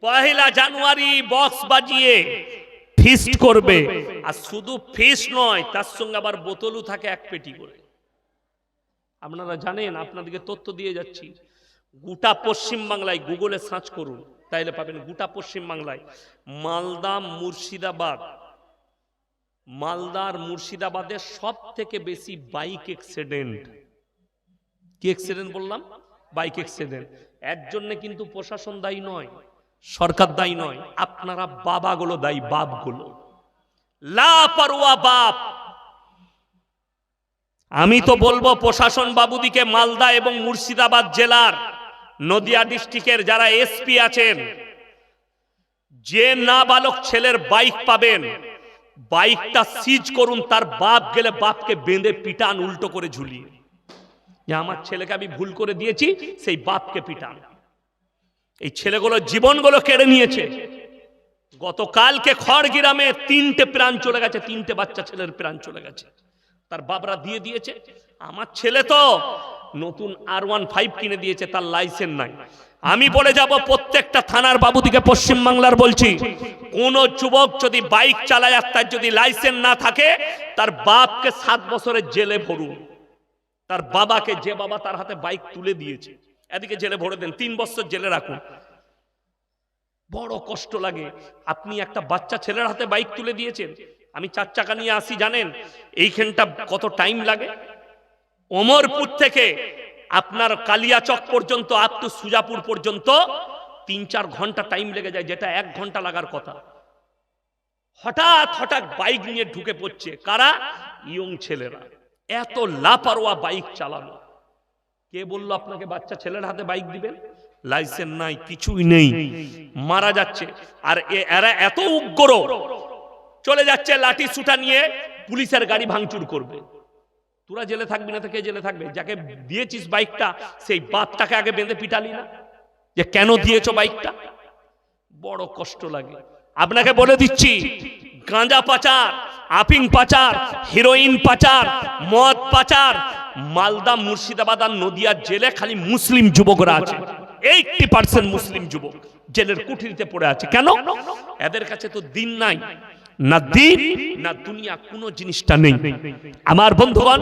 পহেলা জানুয়ারি বক্স বাজিয়ে ফিস্ট করবে, আর শুধু ফিস্ট নয়, তার সঙ্গে আবার বোতলও থাকে 1 পেটি করে। আপনারা জানেন, আপনাদেরকে তথ্য দিয়ে যাচ্ছি, গোটা পশ্চিম বাংলায় গুগলে সার্চ করুন, তাইলে পাবেন গোটা পশ্চিম বাংলায় মালদা মুর্শিদাবাদ, মালদার মুর্শিদাবাদের সব থেকে বেশি বাইক অ্যাক্সিডেন্ট। কি অ্যাক্সিডেন্ট বললাম? Bike accident. এর জন্য কিন্তু প্রশাসন দায়ী নয়, সরকার দায়ী নয়, আপনারা বাবাগুলো দায়ী, বাপগুলো লাপারোয়া বাপ। আমি তো বলবো প্রশাসন বাবুদিকে, মালদা এবং মুর্শিদাবাদ জেলার নদিয়া ডিস্ট্রিক্টের যারা এসপি আছেন, যে নাবালক ছেলের বাইক পাবেন বাইকটা সিজ করুন, তার বাপ গেলে বাপকে বেঁধে পিটান, উল্টো করে ঝুলিয়ে, যে আমার ছেলেকে আমি ভুল করে দিয়েছি, সেই বাপকে পিটান। এই ছেলেগুলো জীবনগুলো কেড়ে নিয়েছে। গতকালকে খড়গ্রামে 3টে প্রাণ চলে গেছে, 3টে বাচ্চা ছেলের প্রাণ চলে গেছে, তার বাপরা দিয়ে দিয়েছে। আমার ছেলে তো নতুন R15 কিনে দিয়েছে, তার লাইসেন্স নাই। আমি বলে যাব প্রত্যেকটা থানার বাবুদিকে পশ্চিমবাংলার বলছি, কোন যুবক যদি বাইক চালায় আর তার যদি লাইসেন্স না থাকে, তার বাপকে 7 বছরের জেলে ভরুন। তার বাবাকে, যে বাবা তার হাতে বাইক তুলে দিয়েছে, এদিকে জেলে ভরে দেন, 3 বছর জেলে রাখুন। বড় কষ্ট লাগে। আপনি একটা বাচ্চা ছেলের হাতে বাইক তুলে দিয়েছেন। আমি 4 চাকা নিয়ে আসি, জানেন এইখানটা কত টাইম লাগে? ওমরপুর থেকে আপনার কালিয়াচক পর্যন্ত, আপ টু সুজাপুর পর্যন্ত 3-4 ঘন্টা টাইম লেগে যায়, যেটা 1 ঘন্টা লাগার কথা। হঠাৎ হঠাৎ বাইক নিয়ে ঢুকে পড়ছে কারা? ইয়ং ছেলেরা। এত লাপারোয়া বাইক চালানো। কে বললো আপনাকে বাচ্চা ছেলের হাতে বাইক দিবেন? লাইসেন্স নাই, কিছুই নেই, মারা যাচ্ছে। আর এরা এত উগ্র, চলে যাচ্ছে লাঠি সুটা নিয়ে পুলিশের গাড়ি ভাঙচুর করবে। তোরা জেলে থাকবি না তো কে জেলে থাকবে? যাকে দিয়েছিস বাইকটা, সেই বাপটাকে আগে বেঁধে পিটালি না, যে কেন দিয়েছো বাইকটা? বড় কষ্ট লাগে। আপনাকে বলে দিচ্ছি, গাঁজা পাচার, আফিং পাচার, হিরোইন পাচার, মদ পাচার, মালদা, মুর্শিদাবাদ আর নদিয়ার জেলে খালি মুসলিম যুবকরা আছে। 80% মুসলিম যুবক জেলের কুঠিরিতে পড়ে আছে। কেন? এদের কাছে তো দিন নাই, না দিন না দুনিয়া, কোনো জিনিসটা নেই। আমার বন্ধুগণ,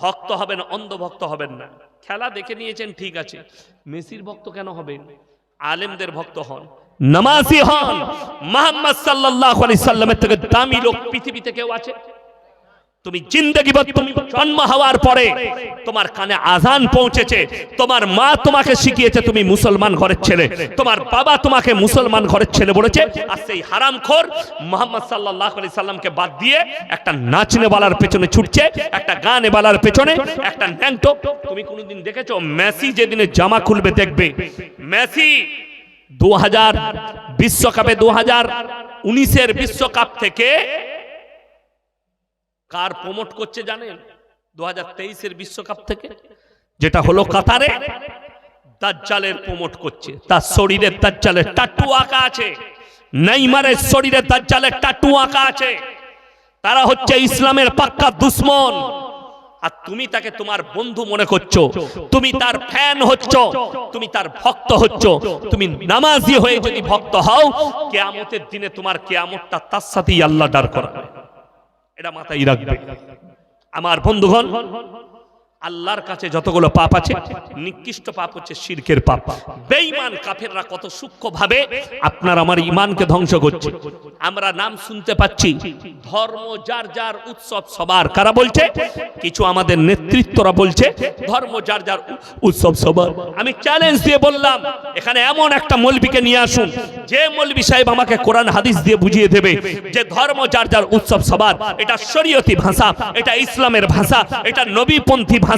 ভক্ত হবেন, অন্ধ ভক্ত হবেন না। খেলা দেখে নিয়েছেন, ঠিক আছে, মেসির ভক্ত কেন হবেন? আলেমদের ভক্ত হন, নামাজি হন। মুহাম্মদ সাল্লাল্লাহু আলাইহি সাল্লামের থেকে দামি লোক পৃথিবীতে কেউ আছে? তুমি জিন্দেগি ভর, তুমি জন্ম হওয়ার পরে তোমার কানে আজান পৌঁছেছে, তোমার মা তোমাকে শিখিয়েছে তুমি মুসলমান ঘরের ছেলে, তোমার বাবা তোমাকে মুসলমান ঘরের ছেলে বলেছে। আর সেই হারামখোর মুহাম্মদ সাল্লাল্লাহু আলাইহি সাল্লামকে বাদ দিয়ে একটা নাচনেওয়ালার পেছনে ছুটছে, একটা গানেওয়ালার পেছনে, একটা ন্যাংটো। তুমি কোনোদিন দেখেছো মেসি যেদিনে জামা খুলবে দেখবে, মেসি 2000 বিশ্বকাপে 2019-এর বিশ্বকাপ থেকে কার প্রমোট করছে জানেন? 2023-এর বিশ্বকাপ থেকে, যেটা হলো কাতারে, দাজ্জালের প্রমোট করছে। তার শরীরে দাজ্জালের টাটু আঁকা আছে, নেইমারের শরীরে দাজ্জালের টাটু আঁকা আছে। তারা হচ্ছে ইসলামের পাক্কা দুশ্মন। আর তুমি তাকে তোমার বন্ধু মনে করছো, তুমি তার ফ্যান হচ্ছ, তুমি তার ভক্ত হচ্ছ। তুমি নামাজি হয়ে যদি ভক্ত হও, কিয়ামতের দিনে তোমার কিয়ামতটা তার সাথেই আল্লাহ দাঁড় করাবে। এটা মাথায় রাখবে। আমার বন্ধুগণ, আল্লাহর কাছে যতগুলো পাপ আছে, নিকৃষ্ট পাপ হচ্ছে শিরকের পাপ। বেঈমান কাফেররা কত সূক্ষ্মভাবে আপনার আমার ঈমানকে ধ্বংস করছে। আমরা নাম শুনতে পাচ্ছি, ধর্ম যার যার, উৎসব সবার। কারা বলছে? কিছু আমাদের নেতৃত্বরা বলছে ধর্ম যার যার, উৎসব সবার। আমি চ্যালেঞ্জ দিয়ে বললাম, এখানে এমন একটা মৌলবীকে নিয়ে আসুন, যে মৌলবী সাহেব আমাকে কোরআন হাদিস দিয়ে বুঝিয়ে দেবে যে ধর্ম যার যার, উৎসব সবার। এটা শরীয়তি ভাষা, এটা ইসলামের ভাষা, এটা নবীপন্থী ভাষা,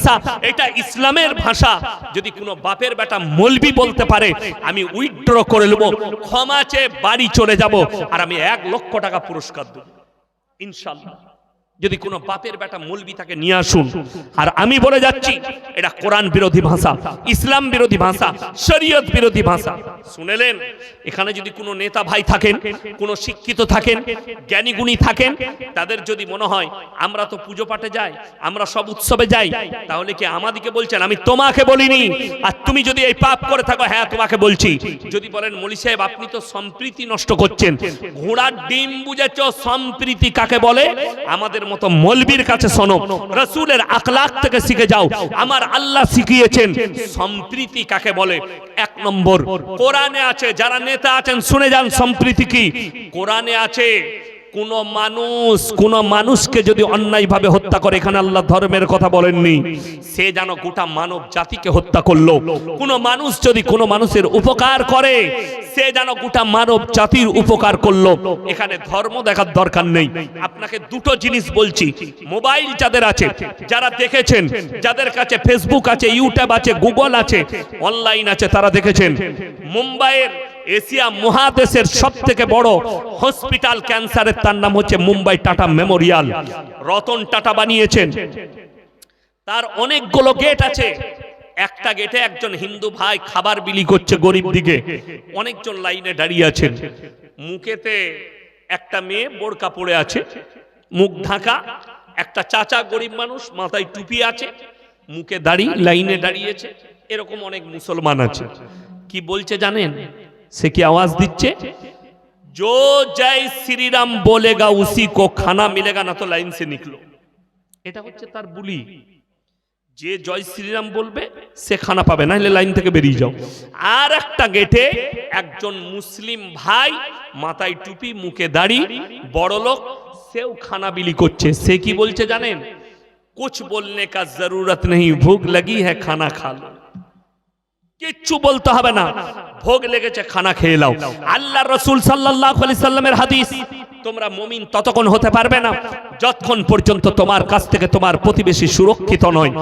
এটা ইসলামের ভাষা। যদি কোনো বাপের বেটা মৌলবি বলতে পারে, আমি উইথড্র করে নেব, ক্ষমা চেয়ে বাড়ি চলে যাব, আর আমি 1 লক্ষ টাকা পুরস্কার দেব ইনশাআল্লাহ। যদি কোনো বাপের বেটা মৌলবি তাকে নিয়ে আসুন। আর আমি বলে যাচ্ছি, এটা কোরআন বিরোধী ভাষা, ইসলাম বিরোধী ভাষা, শরীয়ত বিরোধী ভাষা। শুনেলেন? এখানে যদি কোনো নেতা ভাই থাকেন, কোনো শিক্ষিত থাকেন, জ্ঞানী গুণী থাকেন, তাদের যদি মনে হয় আমরা তো পুজো পাঠে যাই, আমরা সব উৎসবে যাই, তাহলে কি আমাদেরকে বলছেন? আমি তোমাকে বলিনি। আর তুমি যদি এই পাপ করে থাকো, হ্যাঁ তোমাকে বলছি। যদি বলেন মৌলী সাহেব আপনি তো সম্প্রীতি নষ্ট করছেন, ঘোড়ার ডিম বুঝেছ সম্প্রীতি কাকে বলে? আমাদের মতো মৌলবীর কাছে শোনো, রাসূলের আখলাক থেকে শিখে যাও। আমার আল্লাহ শিখিয়েছেন সম্প্রীতি কাকে বলে। 1 নম্বর কোরআনে আছে, যারা নেতা আছেন শুনে যান সম্প্রীতি কি। কোরআনে আছে, কোন মানুষকে যদি অন্যায়ভাবে হত্যা করে, এখানে আল্লাহ ধর্মের কথা বলেননি, সে যেন গোটা মানব জাতিকে হত্যা করলো। কোন মানুষ যদি কোন মানুষের উপকার করে, সে যেন গোটা মানব জাতির উপকার করলো। এখানে ধর্ম দেখার দরকার নেই। আপনাকে দুটো জিনিস বলছি, মোবাইল যাদের আছে, যারা দেখেছেন, যাদের কাছে ফেসবুক আছে, ইউটিউব আছে, গুগল আছে, অনলাইন আছে, তারা দেখেছেন মুম্বাইয়ের, এশিয়া মহাদেশের সবথেকে বড় হসপিটাল ক্যান্সারের, তার নাম হচ্ছে মুম্বাই টাটা মেমোরিয়াল। রতন টাটা বানিয়েছেন। তার অনেকগুলো গেট আছে। একটা গেটে একজন হিন্দু ভাই খাবার বিলি করছে গরিব দিকে, অনেকজন লাইনে দাঁড়িয়ে আছেন। মুখেতে একটা মেয়ে বোরকা পরে আছে, মুখ ঢাকা। একটা চাচা গরিব মানুষ, মাথায় টুপি আছে, মুখে দাড়ি, লাইনে দাঁড়িয়েছে, এরকম অনেক মুসলমান আছে। কি বলছে জানেন? সে কি আওয়াজ দিচ্ছে, जो जय श्री राम बोलेगा उसी को खाना मिलेगा ना तो लाइन से निकलो। এটা হচ্ছে তার বুলি, যে জয় শ্রীরাম বলবে সে খানা পাবে, না হলে লাইন থেকে বেরিয়ে যাও। আর একটা গেটে একজন মুসলিম ভাই, মাথায় টুপি, মুখে দাড়ি, বড় লোক, সেও খানা বিলি করছে। সে কি বলছে জানেন? कुछ बोलने का जरूरत नहीं, भूख लगी है खाना खा लो। কিচ্ছু বলতে হবে না, ভোগ লেগেছে খানা খেয়ে নাও। আল্লাহ রাসূল সাল্লাল্লাহু আলাইহি সাল্লামের হাদিস, তোমরা মুমিন ততক্ষণ হতে পারবে না যতক্ষণ পর্যন্ত তোমার কাছ থেকে তোমার প্রতিবেশী সুরক্ষিত নয়।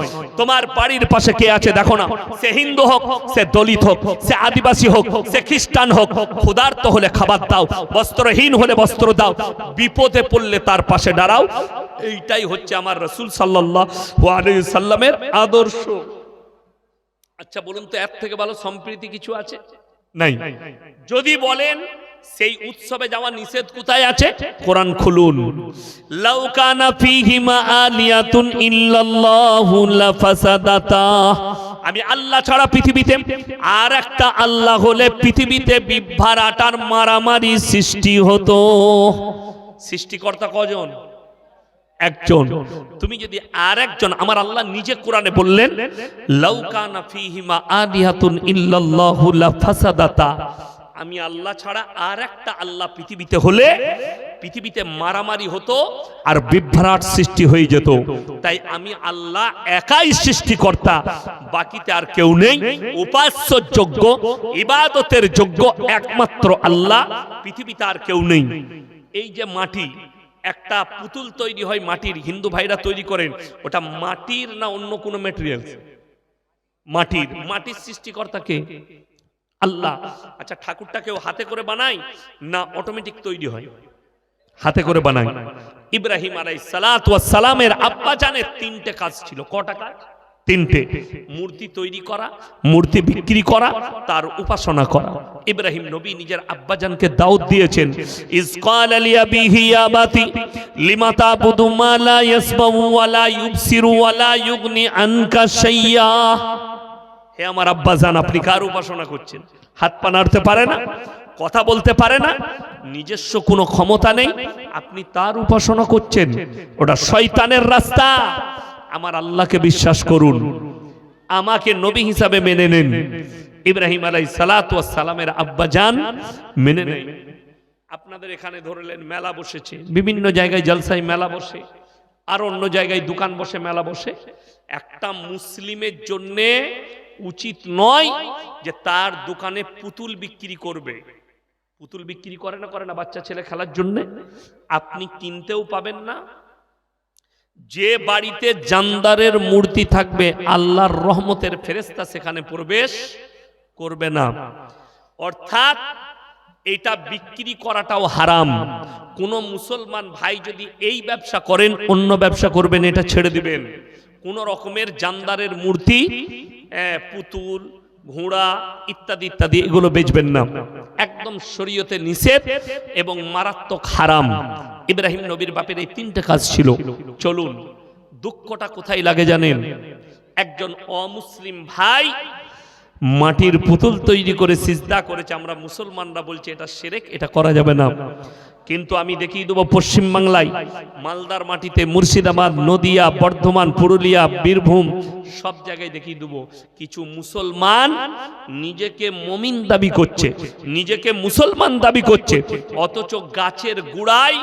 তোমার বাড়ির পাশে কে আছে দেখো না, সে হিন্দু হোক, সে দলিত হোক, সে আদিবাসী হোক, সে খ্রিস্টান হোক, ক্ষুধার্ত হলে খাবার দাও, বস্ত্রহীন হলে বস্ত্র দাও, বিপদে পড়লে তার পাশে দাঁড়াও। এইটাই হচ্ছে আমার রাসূল সাল্লাল্লাহু আলাইহি সাল্লামের আদর্শ। আচ্ছা বলুন তো, এর থেকে ভালো সম্প্রীতি কিছু আছে? নাই। যদি বলেন সেই উৎসবে যাওয়া নিষেধ কোথায় আছে? কোরআন খুলুন। লাউ কানা ফীহিমা আলিয়াতুন ইল্লাল্লাহু লাফাসাদাতা। আমি আল্লাহ ছাড়া পৃথিবীতে আর একটা আল্লাহ হলে পৃথিবীতে বিভ্রাটার মারামারি সৃষ্টি হতো। সৃষ্টিকর্তা কজন? একজন। তুমি যদি আর একজন, আমার আল্লাহ নিজে কোরআনে বললেন লাউ কানা ফীহিমা আলিয়াতুন ইল্লাল্লাহু লাফাসাদাতা, আমি আল্লাহ ছাড়া আর একটা আল্লাহ পৃথিবীতে হলে পৃথিবীতে মারামারি হতো আর বিভ্রাট সৃষ্টি হয়ে যেত। তাই আমি আল্লাহ একাই সৃষ্টিকর্তা, বাকিতে আর কেউ নেই। উপাস্য যোগ্য, ইবাদতের যোগ্য একমাত্র আল্লাহ, পৃথিবীতে আর কেউ নেই। এই যে মাটি, একটা পুতুল তৈরি হয় মাটির, হিন্দু ভাইরা তৈরি করেন, ওটা মাটির না অন্য কোনো ম্যাটেরিয়াল? মাটির। মাটির সৃষ্টিকর্তা কে? আল্লাহ। আচ্ছা ঠাকুরটাকেও হাতে করে বানাই না অটোমেটিক তৈরি হয়? হাতে করে বানাই। ইব্রাহিম আলাইহিস সালাতু ওয়াস সালামের আব্বা জানের তিনটে কাজ ছিল। কটা কাজ? তিনটে। মূর্তি তৈরি করা, মূর্তি বিক্রি করা, তার উপাসনা করা। ইব্রাহিম নবী নিজের আব্বাজানকে দাওয়াত দিয়েছেন, ইজ ক্বালা লিআবিহি ইয়া বাতি লিমা তা'বুদু মা লা ইয়াসমাউ ওয়া লা ইউবসিরু ওয়া লা ইউগনি আনকা শাইয়্যা। হে আমার আব্বাজান, আপনি কার উপাসনা করছেন? হাত পা নাড়তে পারে না, কথা বলতে পারে না, নিজস্ব কোনো ক্ষমতা নেই, আপনি তার উপাসনা করছেন, ওটা শয়তানের রাস্তা। আমার আল্লাহকে বিশ্বাস করুন, আমাকে নবী হিসাবে মেনে নেন। ইব্রাহিম আলাইহিস সালাতু ওয়াস সালামের আব্বাজান মেনে নেন। আপনাদের এখানে ধরলেন মেলা বসেছে, বিভিন্ন জায়গায় জলসায় মেলা বসে, আর অন্য জায়গায় দোকান বসে, মেলা বসে। একটা মুসলিমের জন্য উচিত নয় যে তার দোকানে পুতুল বিক্রি করবে। পুতুল বিক্রি করে না বাচ্চা ছেলে খেলার জন্য, আপনি কিনতেও পাবেন না। যে বাড়িতে জান্দারের মূর্তি থাকবে আল্লাহর রহমতের ফেরেশতা সেখানে প্রবেশ করবে না। অর্থাৎ এটা বিক্রি করাটাও হারাম। কোন মুসলমান ভাই যদি এই ব্যবসা করেন, অন্য ব্যবসা করবেন, এটা ছেড়ে দিবেন। কোন রকমের জান্দারের মূর্তি, পুতুল, ঘোড়া ইত্যাদি ইত্যাদি এগুলো বেচবেন না, একদম শরীয়তে নিষেধ এবং মারাত্মক হারাম। ইব্রাহিম নবীর বাপের এই তিনটে কাজ ছিল। চলুন, দুঃখটা কোথায় লাগে জানেন? একজন অমুসলিম ভাই মাটির পুতুল তৈরি করে সিজদা করেছে। আমরা মুসলমানরা বলছি এটা শিরক, এটা করা যাবে না। কিন্তু আমি দেখিয়ে দেবো পশ্চিম বাংলায়, মালদার মাটিতে, মুর্শিদাবাদ, নদিয়া, বর্ধমান, পুরুলিয়া, বীরভূম, সব জায়গায় দেখিয়ে দেবো কিছু মুসলমান নিজেকে মুমিন দাবি করছে, নিজেকে মুসলমান দাবি করছে, অথচ গাছের গোড়ায়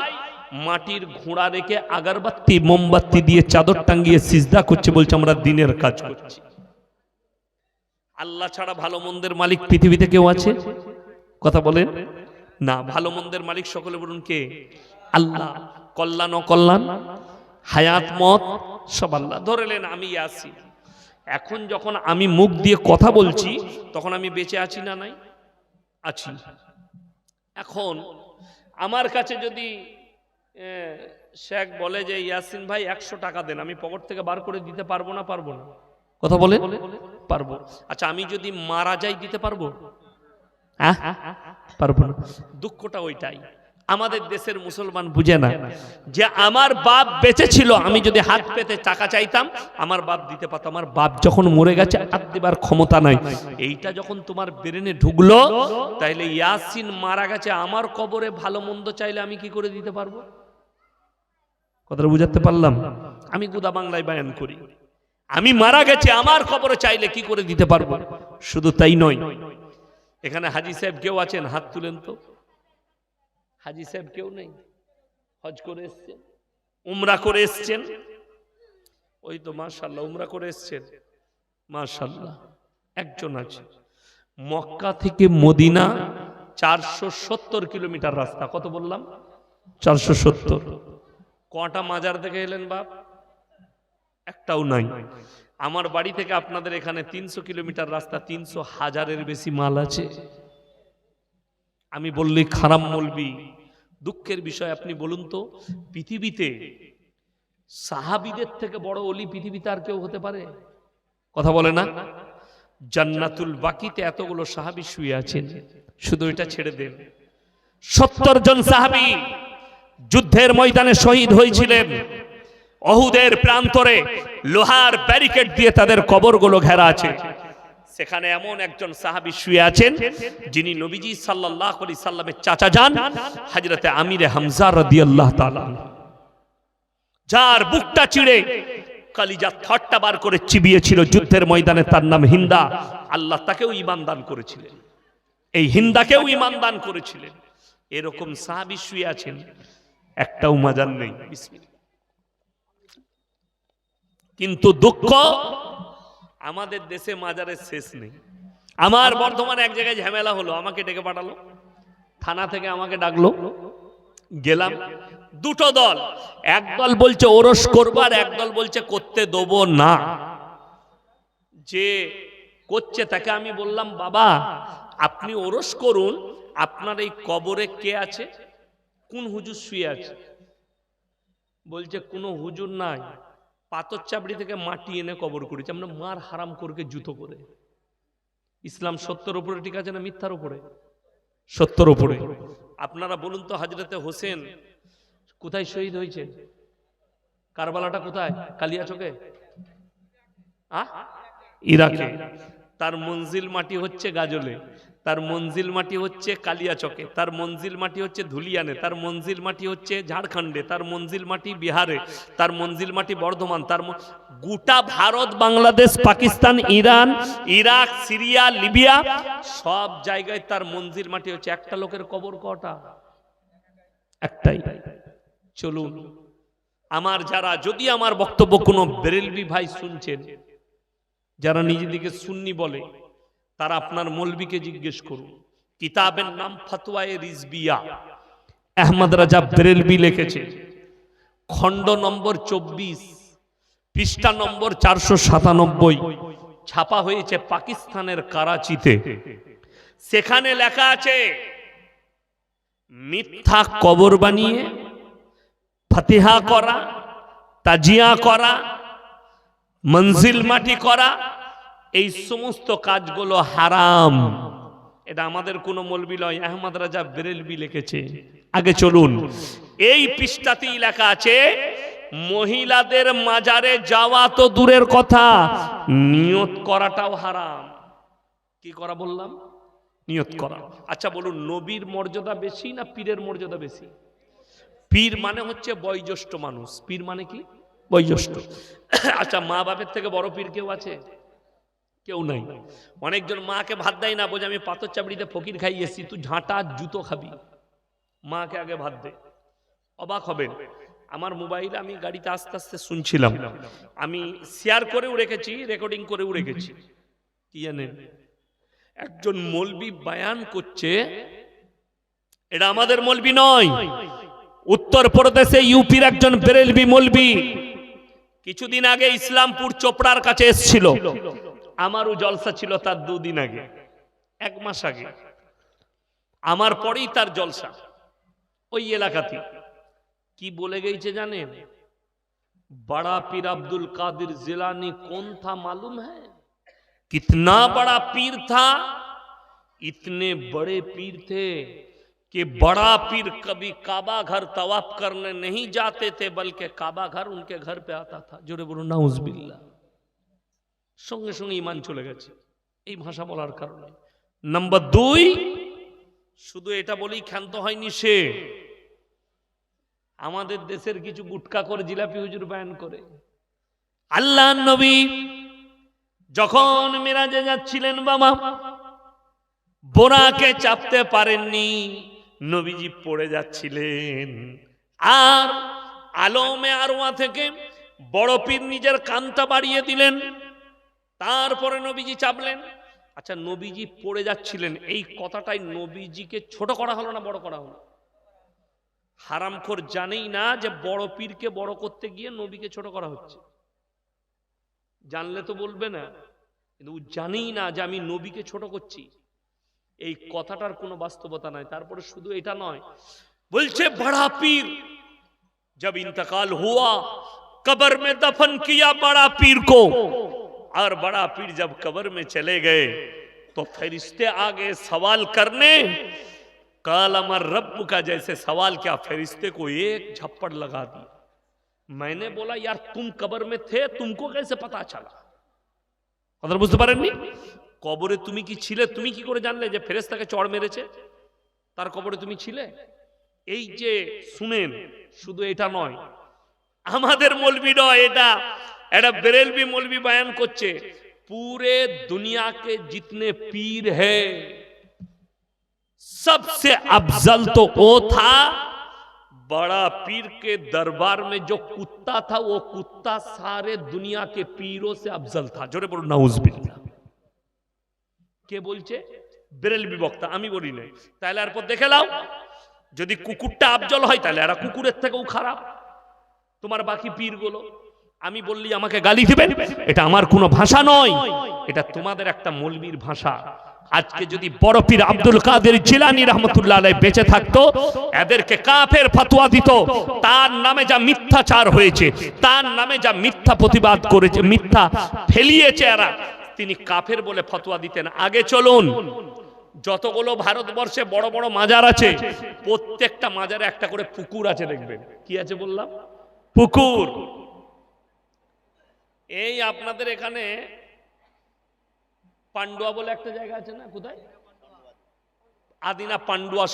মাটির ঘোড়া রেখে আগরবাতি মোমবাতি দিয়ে চাদর টাঙ্গিয়ে সিজদা করছে, বলছে আমরা দিনের কাজ করছি। আল্লাহ ছাড়া ভালো মন্দের মালিক পৃথিবীতে কেউ আছে? কথা বলেন না। ভালো মন্দের মালিক সকলে বলুন কে? আল্লাহ। কল্যাণ অকল্যাণ, হায়াত মত সব আল্লাহ। ধরেলেন আমি আছি, এখন যখন আমি মুখ দিয়ে কথা বলছি তখন আমি বেঁচে আছি না নাই? আছি। এখন আমার কাছে যদি শেখ বলে যে ইয়াসিন ভাই 100 টাকা দেন, আমি পকেট থেকে বার করে দিতে পারবো না? পারবো না? কথা বলে পারবো। আচ্ছা আমি যদি মারা যাই দিতে পারবো? পারবো না। দুঃখটা ওইটাই। আমাদের দেশের মুসলমান বুঝে না যে আমার বাপ বেঁচে ছিল, আমি যদি হাত পেতে টাকা চাইতাম আমার বাপ দিতে পারত, আমার বাপ যখন মরে গেছে হাত দেবার ক্ষমতা নাই। এইটা যখন তোমার ব্রেনে ঢুকলো, তাইলে ইয়াসিন মারা গেছে, আমার কবরে ভালো মন্দ চাইলে আমি কি করে দিতে পারবো? কথাটা বুঝাতে পারলাম? আমি গুদা বাংলায় বয়ান করি, আমি মারা গেছে আমার কবরে চাইলে কি করে দিতে পারবো? শুধু তাই নয়, এখানে হাজী সাহেব কেউ আছেন? হাত তুলেন তো। হাজী সাহেব কেউ নেই? হজ করে এসছেন, উমরা করে এসছেন? ওই তো মাশাআল্লাহ উমরা করে এসছেন, মাশাআল্লাহ। একজন আছে। মক্কা থেকে মদিনা 470 কিলোমিটার রাস্তা। কত বললাম? 470। কটা মাজার থেকে এলেন বাপ? একটাও নাই। আমার বাড়ি থেকে আপনাদের এখানে 300 কিলোমিটার রাস্তা, 300,000-এর বেশি মাল আছে। আমি বললি খারাপ মলবি। দুঃখের বিষয়, আপনি বলুন তো, পৃথিবীতে সাহাবীদের থেকে বড় ওলি পৃথিবীতে আর কেউ হতে পারে? কথা বলে না? জান্নাতুল বাকিতে এতগুলো সাহাবী শুয়ে আছেন, শুধু এটা ছেড়ে দেন। 70 জন সাহাবী যুদ্ধের ময়দানে শহীদ হয়েছিলেন। অহুদের প্রান্তরে লোহার ব্যারিকেড দিয়ে তাদের কবরগুলো ঘেরা আছে। সেখানে এমন একজন সাহাবী শুয়ে আছেন যিনি নবীজি সাল্লাল্লাহু আলাইহি সাল্লামের চাচা যান, হযরতে আমিরে হামজা রাদিয়াল্লাহু তাআলা, যার বুকটা চিড়ে কলিজা থরটা বার করে চিবিয়েছিল যুদ্ধের ময়দানে। তার নাম হিন্দা। আল্লাহ তাকেও ঈমান দান করেছিলেন, এই হিন্দাকেও ঈমান দান করেছিলেন। এরকম সাহাবী শুয়ে আছেন, একটাও মাজার নেই। কিন্তু দুঃখ, আমাদের দেশে মাজারের শেষ নেই। আমার বর্ধমানে এক জায়গায় ঝামেলা হলো, আমাকে ডেকে পাঠালো, থানা থেকে আমাকে ডাকলো, গেলাম। দুটো দল, এক দল বলছে ওরস করবার, এক দল বলছে করতে দেবো না। যে করছে তাকে আমি বললাম, বাবা আপনি ওরস করুন, আপনার এই কবরে কে আছে? কোন হুজুর শুয়ে আছে? বলছে কোনো হুজুর নাই, পাথর চাপড়ি থেকে মাটি এনে কবর করেছে। আমরা মার হারাম করকে জুতো করে। ইসলাম সত্যের উপরে ঠিক আছে না মিথ্যার উপরে? সত্যের উপরে। আপনারা বলুন তো, হযরতে হোসেন কোথায় শহীদ হয়েছে? কারবালাটা কোথায়? কালিয়াচকে? ইরাকে। তার মঞ্জিল মাটি হচ্ছে গাজলে, তার মঞ্জিল মাটি হচ্ছে কালিয়াচকে, তার মঞ্জিল মাটি হচ্ছে ধুলিয়ানে, তার মঞ্জিল মাটি হচ্ছে ঝাড়খণ্ডে, তার মঞ্জিল মাটি বিহারে, তার মঞ্জিল মাটি বর্ধমান, তার গোটা Bharat, Bangladesh, Pakistan, Iran, Iraq, Syria, Libya সব জায়গায় তার মঞ্জিল মাটি হচ্ছে। একটা লোকের কবর কটা? একটাই। চলুন, আমার যারা, যদি আমার বক্তব্য কোনো বেরেলভি ভাই শুনছেন, যারা নিজেদিকে সুন্নি বলে, তারা আপনার মৌলবীকে জিজ্ঞেস করুন। কিতাবের নাম ফতোয়ায়ে রিজবিয়া, আহমদ রাজা বেরেলভি লিখেছে, খণ্ড নম্বর 24, পৃষ্ঠা নম্বর 497, ছাপা হয়েছে পাকিস্তানের করাচিতে। সেখানে লেখা আছে, মিথ্যা কবর বানিয়ে ফাতিহা করা, তাজিয়া করা, মঞ্জিল মাটি করা, এই সমস্ত কাজগুলো হারাম। এটা আমাদের কোনো মৌলবি নয়, আহমদ রাজা বেরেলভি লিখেছে। আগে চলুন, এই পৃষ্ঠাতেই লেখা আছে, মহিলাদের মাজারে যাওয়া তো দূরের কথা, নিয়ত করাটাও হারাম। কি করা বললাম? নিয়ত করা। আচ্ছা বলুন, নবীর মর্যাদা বেশি না পীরের মর্যাদা বেশি? পীর মানে হচ্ছে বয়োজ্যেষ্ঠ মানুষ। পীর মানে কি? বয়োজ্যেষ্ঠ। আচ্ছা, মা বাপের থেকে বড় পীর কেউ আছে? কেউ নাই। অনেকজন মাকে ভাত দেয় না, বোঝে আমি পাথর চাপড়িতে ফকির খাইয়েছি, তুই ঝাঁটা জুতো খাবি, মাকে আগে ভাত দে। অবাক হবেন, আমার মোবাইলে আমি গাড়িতে আস্তে আস্তে শুনছিলাম, আমি শেয়ার করেও রেখেছি, রেকর্ডিং করেও রেখেছি। কি জানেন, একজন মৌলবি বয়ান করছে, এটা আমাদের মৌলবি নয়, উত্তর প্রদেশে ইউপির একজন বেরেলভি মৌলবি। কিছুদিন আগে ইসলামপুর চোপড়ার কাছে এসেছিল, আমারও জলসা ছিল তার 2 দিন আগে, 1 মাস আগে। আমার পরেই তার জলসা ওই এলাকাতে। কি বলে গেছে জানেন? बड़ा पीर अब्दुल कादिर जिलानी कौन था मालूम है? कितना बड़ा पीर था, इतने बड़े पीर थे कि बड़ा पीर कभी काबा घर तवाफ करने नहीं जाते थे, बल्कि काबा घर उनके घर पे आता था। जोरे बोलो नाउजुबिल्लाह। সঙ্গে সঙ্গে ঈমান চলে গেছে এই ভাষা বলার কারণে। নাম্বার 2, শুধু এটা বলেই ক্ষান্ত হয়নি সে, আমাদের দেশের কিছু গুটকা করে জিলাপি হুজুর বয়ান করে। আল্লাহর নবী যখন মিরাজে যাচ্ছিলেন বাবা, বোরাকে চাপতে পারেননি, নবীজি পড়ে যাচ্ছিলেন। আর আলমে আরওয়া থেকে বড় পীর নিজের কানটা বাড়িয়ে দিলেন, তারপরে নবীজি চাপলেন। আচ্ছা, নবীজি পড়ে যাচ্ছিলেন, এই কথাটাই নবীজিকে ছোট করা হলো না বড় করা হলো? হারামখোর জানেই না যে বড় পীরকে বড় করতে গিয়ে নবীকে ছোট করা হচ্ছে। জানলে তো বলবে না, কিন্তু জানেই না যে আমি নবীকে ছোট করছি। এই কথাটার কোনো বাস্তবতা নাই। তারপরে শুধু এটা নয়, বলছে बड़ा पीर जब इंतकाल हुआ कब्र में दफन किया बड़ा पीर को, और बड़ा पीर जब कब्र में चले गए तो फरिश्ते आ गए सवाल करने। काल अमर रब का जैसे सवाल किया, फरिश्ते को एक झप्पड़ लगा दी। मैंने बोला यार तुम कब्र में थे, तुमको कैसे पता चला? কথা বুঝতে পারেননি? কবরে তুমি কি ছিলে? তুমি কি করে জানলে যে ফেরেশতাকে চড় মেরেছে? তার কবরে তুমি ছিলে? এই যে শুনেন, শুধু এটা নয়, আমাদের মৌলবী নয়, এটা বেরেলভি মৌলবী বয়ান করছে। पूरे दुनिया के जितने पीर है सबसे अफजल तो वो था, बड़ा पीर के दरबार में जो कुत्ता था वो कुत्ता सारे दुनिया के पीरों से अफजल था। जोरे बोलो नाउजुबिल्लाह। কে বলছে? বেরেলভি বক্তা, আমি বলি নাই। তাহলে এরপর দেখে নাও, যদি কুকুরটা আফজল হয় তাহলে এরা কুকুরের থেকেও খারাপ তোমার বাকি পীরগুলো। আমি বললি আমাকে গালি দিবেন, এটা আমার কোনো ভাষা নয়, এটা তোমাদের একটা মৌলবীর ভাষা। আজকে যদি বড় পীর আব্দুল কাদের জিলানী রহমাতুল্লাহ আলাইহি বেঁচে থাকতো, এদেরকে কাফের ফতোয়া দিত। তার নামে যা মিথ্যাচার হয়েছে, তার নামে যা মিথ্যা প্রতিবাদ করেছে, মিথ্যা ফেলিয়েছে এরা, তিনি কাফের বলে ফতোয়া দিতেন। আগে চলুন, যতগুলো ভারতবর্ষে বড় বড় মাজার আছে, প্রত্যেকটা মাজারে একটা করে পুকুর আছে, দেখবেন। কি আছে বললাম? পুকুর। এই আপনাদের এখানে পান্ডুয়া বলে একটা জায়গা আছে না, কোথায়? আদিনা পান্ডুয়া,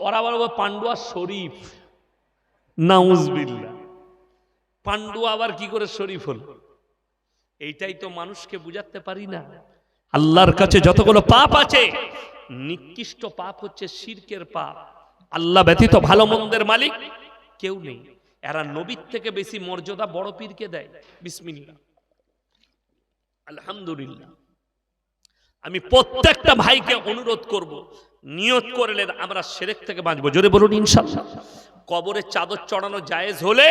ওরা বলবো পান্ডুয়া শরীফ। নাউজুবিল্লাহ। পান্ডুয়া আবার কি করে শরীফ হল? এইটাই তো মানুষকে বুঝাতে পারি না। আল্লাহর কাছে যতগুলো পাপ আছে, নিকৃষ্ট পাপ হচ্ছে শিরকের পাপ। আল্লাহ ব্যতীত ভালো মন্দের মালিক কেউ নেই। এরা নবীর থেকে বেশি মর্যাদা বড় পীরকে দেয়। বিসমিল্লাহ, আলহামদুলিল্লাহ। আমি প্রত্যেকটা ভাইকে অনুরোধ করব, নিয়ত করলেন আমরা শিরক থেকে বাঁচবো। জোরে বলুন ইনশাআল্লাহ। কবরে চাদর চড়ানো জায়েজ হলে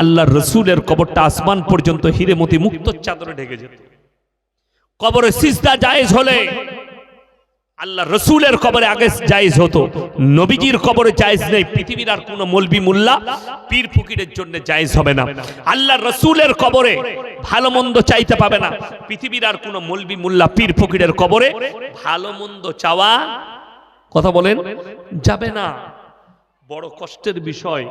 আল্লাহর রাসূলের কবরটা আসমান পর্যন্ত হিরে মতি মুক্ত চাদরে ঢেকে যেত। কবরে সিজদা জায়েজ হলে আল্লাহ রাসূলের কবরে আগে জায়েজ হতো, নবীজির কবরে জায়েজ নেই। পৃথিবীর আর কোনো মৌলবি মোল্লা পীর ফকিরের জন্য জায়েজ হবে না। আল্লাহ রাসূলের কবরে ভালো মন্দ চাইতে পাবে না। পৃথিবীর আর কোনো মৌলবি মোল্লা পীর ফকিরের কবরে ভালো মন্দ চাওয়া, কথা বলেন, যাবে না। বড় কষ্টের বিষয়,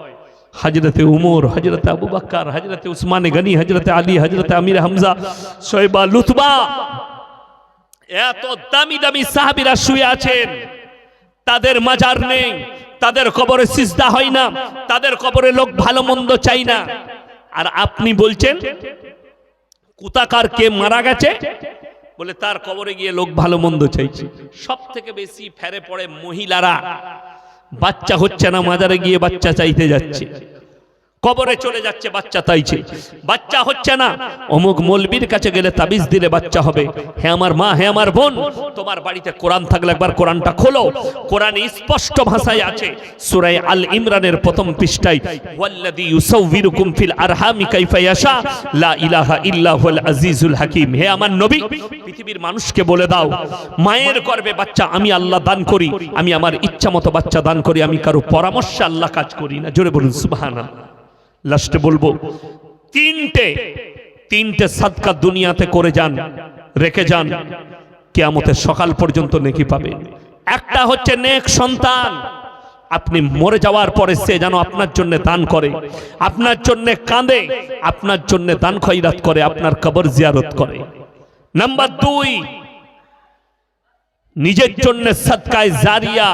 হযরতে উমর, হযরতে আবু বকর, হযরতে উসমান গনি, হযরতে আলী, হযরতে আমির হামজা, শোয়েবা, লুতবা, এত দামি দামি সাহাবীরা শুয়ে আছেন, তাদের মাজার নেই, তাদের কবরে সিজদা হয় না, তাদের কবরে লোক ভালো মন্দ চাই না। আর আপনি বলছেন কুতাকার কে মারা গেছে বলে তার কবরে গিয়ে লোক ভালো মন্দ চাইছে। সব থেকে বেশি ফেরে পড়ে মহিলারা। বাচ্চা হচ্ছে না, মাজারে গিয়ে বাচ্চা চাইতে যাচ্ছে, কবরে চলে যাচ্ছে বাচ্চা চাইছে। বাচ্চা হচ্ছে না, অমুক মৌলবীর কাছে গেলে তাবিজ দিলে বাচ্চা হবে। হে আমার মা, হে আমার বোন, তোমার বাড়িতে কোরআন থাকলে একবার কোরআনটা খোলো। কোরআনে স্পষ্ট ভাষায় আছে, সূরা আল ইমরানের প্রথম পৃষ্ঠায়, ওয়াল্লাযী ইউসাউবিরুকুম ফিল আরহামি কাইফা ইয়াশা লা ইলাহা ইল্লা হুয়াল আজিজুল হাকীম। হে আমার নবী, পৃথিবীর মানুষকে বলে দাও, মায়ের গর্ভে বাচ্চা আমি আল্লাহ দান করি, আমি আমার ইচ্ছা মতো বাচ্চা দান করি, আমি কারো পরামর্শে আল্লাহ কাজ করি না। জোরে বলুন সুবহানাল্লাহ। লাস্টে বলবো, তিনটে সাদকা দুনিয়াতে করে যান, রেখে যান, কিয়ামতের সকাল পর্যন্ত নেকি পাবেন। একটা হচ্ছে নেক সন্তান, আপনি মরে যাওয়ার পরে সে যেন আপনার জন্য দান করে, আপনার জন্য কাঁদে, আপনার জন্য দান খয়রাত করে, আপনার কবর জিয়ারত করে। নাম্বার 2, নিজের জন্য সদকায়ে জারিয়া,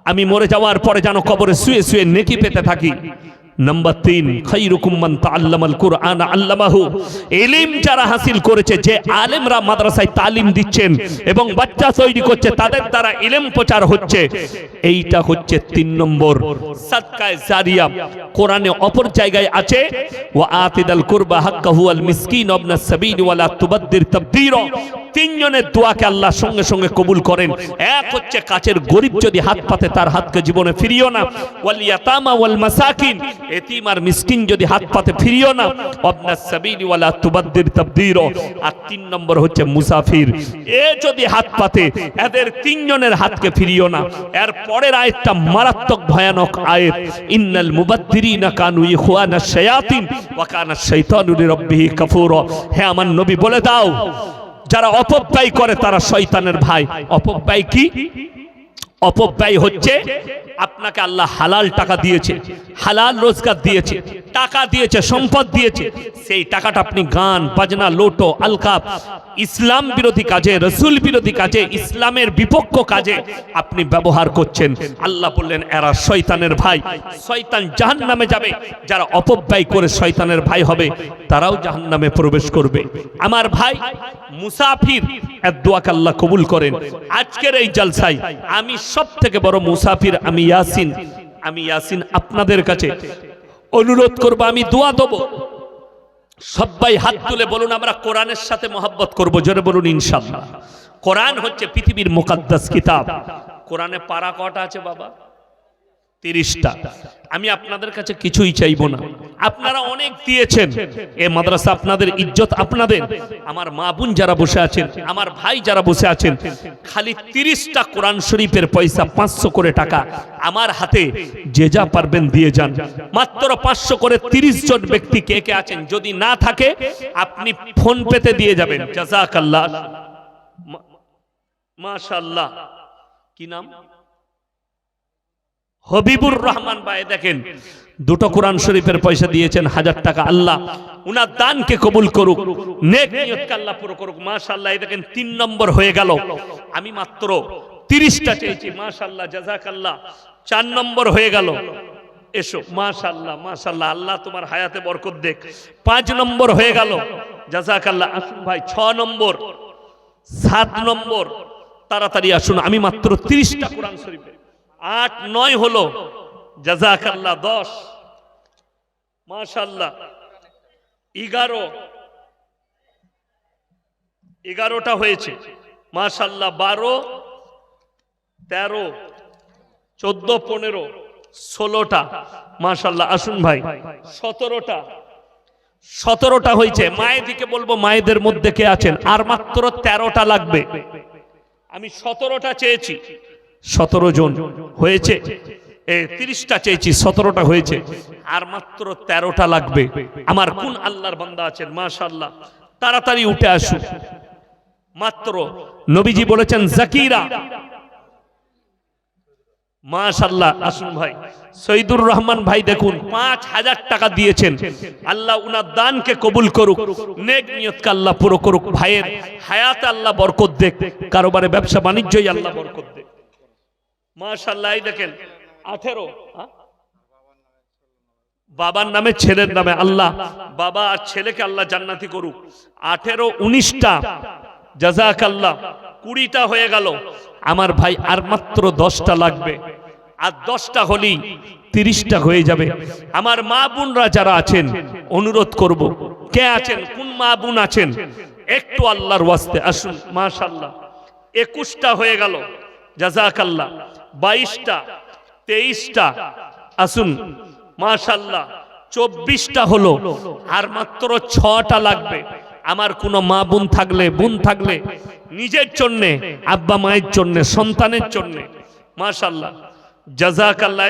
আমি মরে যাওয়ার পরে যেন কবরে শুয়ে শুয়ে নেকি পেতে থাকি। নাম্বার 3, খায়রুকুম মান তাআল্লামাল কুরআন আল্লামাহু, ইলম যারা হাসিল করেছে, যে আলেমরা মাদ্রাসায় তালিম দিচ্ছেন এবং বাচ্চা তৈরি করছে, তাদের দ্বারা ইলম প্রচার হচ্ছে, এইটা হচ্ছে 3 নম্বর সাদকায়ে জারিয়া। কোরআনে অপর জায়গায় আছে, ওয়া আতিদাল কুরবা হাক্কাহু আল মিসকিন ওয়াবনাস সাবিল ওয়া লা তুবাদদির তাবদীরা। 3 জনের দোয়াকে আল্লাহ সঙ্গে সঙ্গে কবুল করেন। এক হচ্ছে কাছের গরিব যদি হাত পাতে তার হাতকে জীবনে ফিরিও না, ওয়াল ইয়াতামা ওয়াল মাসাকিন, এতিম আর মিসকিন যদি হাত পাতে ফিরিও না, ওয়াবনাস সাবিল ওয়া লা তুবাদদির তাবদীরা। আর 3 নম্বর হচ্ছে মুসাফির, এ যদি হাত পাতে এদের 3 জনের হাতকে ফিরিও না। এর পরের আয়াতটা মারাত্মক ভয়ানক আয়াত, ইন্নাল মুবাদদিরিনা কানু ইখওয়ানাশ শায়াতিন ওয়া কানাশ শাইতানু লিরাব্বিহি কাফুরা। হে আমার নবী বলে দাও, যারা অপব্যয় করে তারা শয়তানের ভাই। অপব্যয় কি? অপব্যয় হচ্ছে আপনাকে আল্লাহ হালাল টাকা দিয়েছে, হালাল রোজগার দিয়েছে, টাকা দিয়েছে, সম্পদ দিয়েছে, সেই টাকাটা আপনি গান বাজনা, লোটো, আলকাপ, ইসলাম বিরোধী কাজে, রসুল বিরোধী কাজে, ইসলামের বিপক্ষ কাজে আপনি ব্যবহার করছেন। আল্লাহ বললেন এরা শয়তানের ভাই, শয়তান জাহান্নামে যাবে। যারা অপব্যয় করে শয়তানের ভাই হবে তারাও জাহান্নামে প্রবেশ করবে। আমার ভাই মুসাফির, এর দোয়াকে আল্লাহ কবুল করেন। আজকের এই জলসায় আমি সব থেকে বড় মুসাফির, আমি ইয়াসিন আপনাদের কাছে অনুরোধ করব, আমি দোয়া দেব। সবাই হাত তুলে বলুন আমরা কোরআনের সাথে মহব্বত করব, জোরে বলুন ইনশাআল্লাহ। কোরআন হচ্ছে পৃথিবীর মুকাদ্দাস কিতাব। কোরআনে পারা কটা আছে বাবা? 30টা। আমি আপনাদের কাছে কিছুই চাইবো না, আপনারা অনেক দিয়েছেন, এ মাদ্রাসা আপনাদের, ইজ্জত আপনাদের। আমার মা বোন যারা বসে আছেন, আমার ভাই যারা বসে আছেন, খালি 30টা কোরআন শরীফের পয়সা 500 করে টাকা আমার হাতে যে যা পারবেন দিয়ে যান। মাত্র 500 করে 30 জন ব্যক্তি কে কে আছেন, যদি না থাকে আপনি ফোন পেতে দিয়ে যাবেন। জাযাকাল্লাহ, মাশাআল্লাহ। কি নাম? হবিবুর রহমান ভাই, দেখেন 2টো কোরআন শরীফের পয়সা দিয়েছেন 1000 টাকা। আল্লাহ উনার দানকে কবুল করুক, নেক নিয়তকে আল্লাহ পুরো করুক। মাশাআল্লাহ, এই দেখেন 3 নম্বর হয়ে গেল। আমি মাত্র 30টা চেয়েছি, মাশাআল্লাহ, জাযাকাল্লাহ। 4 নম্বর হয়ে গেল, এসো, মাশাআল্লাহ মাশাআল্লাহ, আল্লাহ তোমার হায়াতে বরকত দেখ। 5 নম্বর হয়ে গেল, জাযাকাল্লাহ। আসুন ভাই, 6 নম্বর, 7 নম্বর, তাড়াতাড়ি আসুন। আমি মাত্র 30টা কোরআন শরীফে 8, 9 হলো, জাযাকাল্লাহ। 10, মাশাআল্লাহ। 11টা হয়েছে, মাশাআল্লাহ। 12, 13, 14, 15, 16টা, মাশাআল্লাহ। আসুন ভাই, 17টা হয়েছে। মায়েদিকে বলবো, মায়েদের মধ্যে কে আছেন? আর মাত্র 13টা লাগবে। আমি 17টা চেয়েছি, 17 জন হয়েছে। 30টা চেয়েছি, 17টা হয়েছে, আর মাত্র 13টা লাগবে। আমার কোন আল্লাহর বান্দা আছেন, মাশাআল্লাহ, তাড়াতাড়ি উঠে আসুন। মাত্র নবীজি বলেছেন জাকিরা, মাশাআল্লাহ। আসুন ভাই, সৈয়দুর রহমান ভাই দেখুন 5000 টাকা দিয়েছেন। আল্লাহ উনার দানকে কবুল করুক, নেক নিয়তকে আল্লাহ পুরো করুক। ভাইয়ের হায়াতে আল্লাহ বরকত দেখ, কারোবারে ব্যবসা বাণিজ্যই আল্লাহ বরকত দেখ, মাশাআল্লাহ। এই দেখেন 18, বাবার নামে ছেলের নামে, আল্লাহ বাবা আর ছেলেকে আল্লাহ জান্নাতি করুক। 18, 19টা, জাযাকাল্লাহ। 20টা হয়ে গেল। আমার ভাই আর মাত্র 10টা লাগবে, আর 10টা হলেই 30টা হয়ে যাবে। আমার মা বোনরা যারা আছেন অনুরোধ করব, কে আছেন, কোন মা বোন আছেন, একটু আল্লাহর ওয়াস্তে আসুন। মাশাআল্লাহ, 21টা হয়ে গেল, জাযাকাল্লাহ। 22টা, 23টা, আসুন, মাশাআল্লাহ। 24টা হলো, আর মাত্র 6টা লাগবে। আমার কোনো মা বোন থাকলে নিজের জন্য, আব্বা মায়ের জন্য, সন্তানের জন্য, মাশাআল্লাহ, জাযাকাল্লাহ।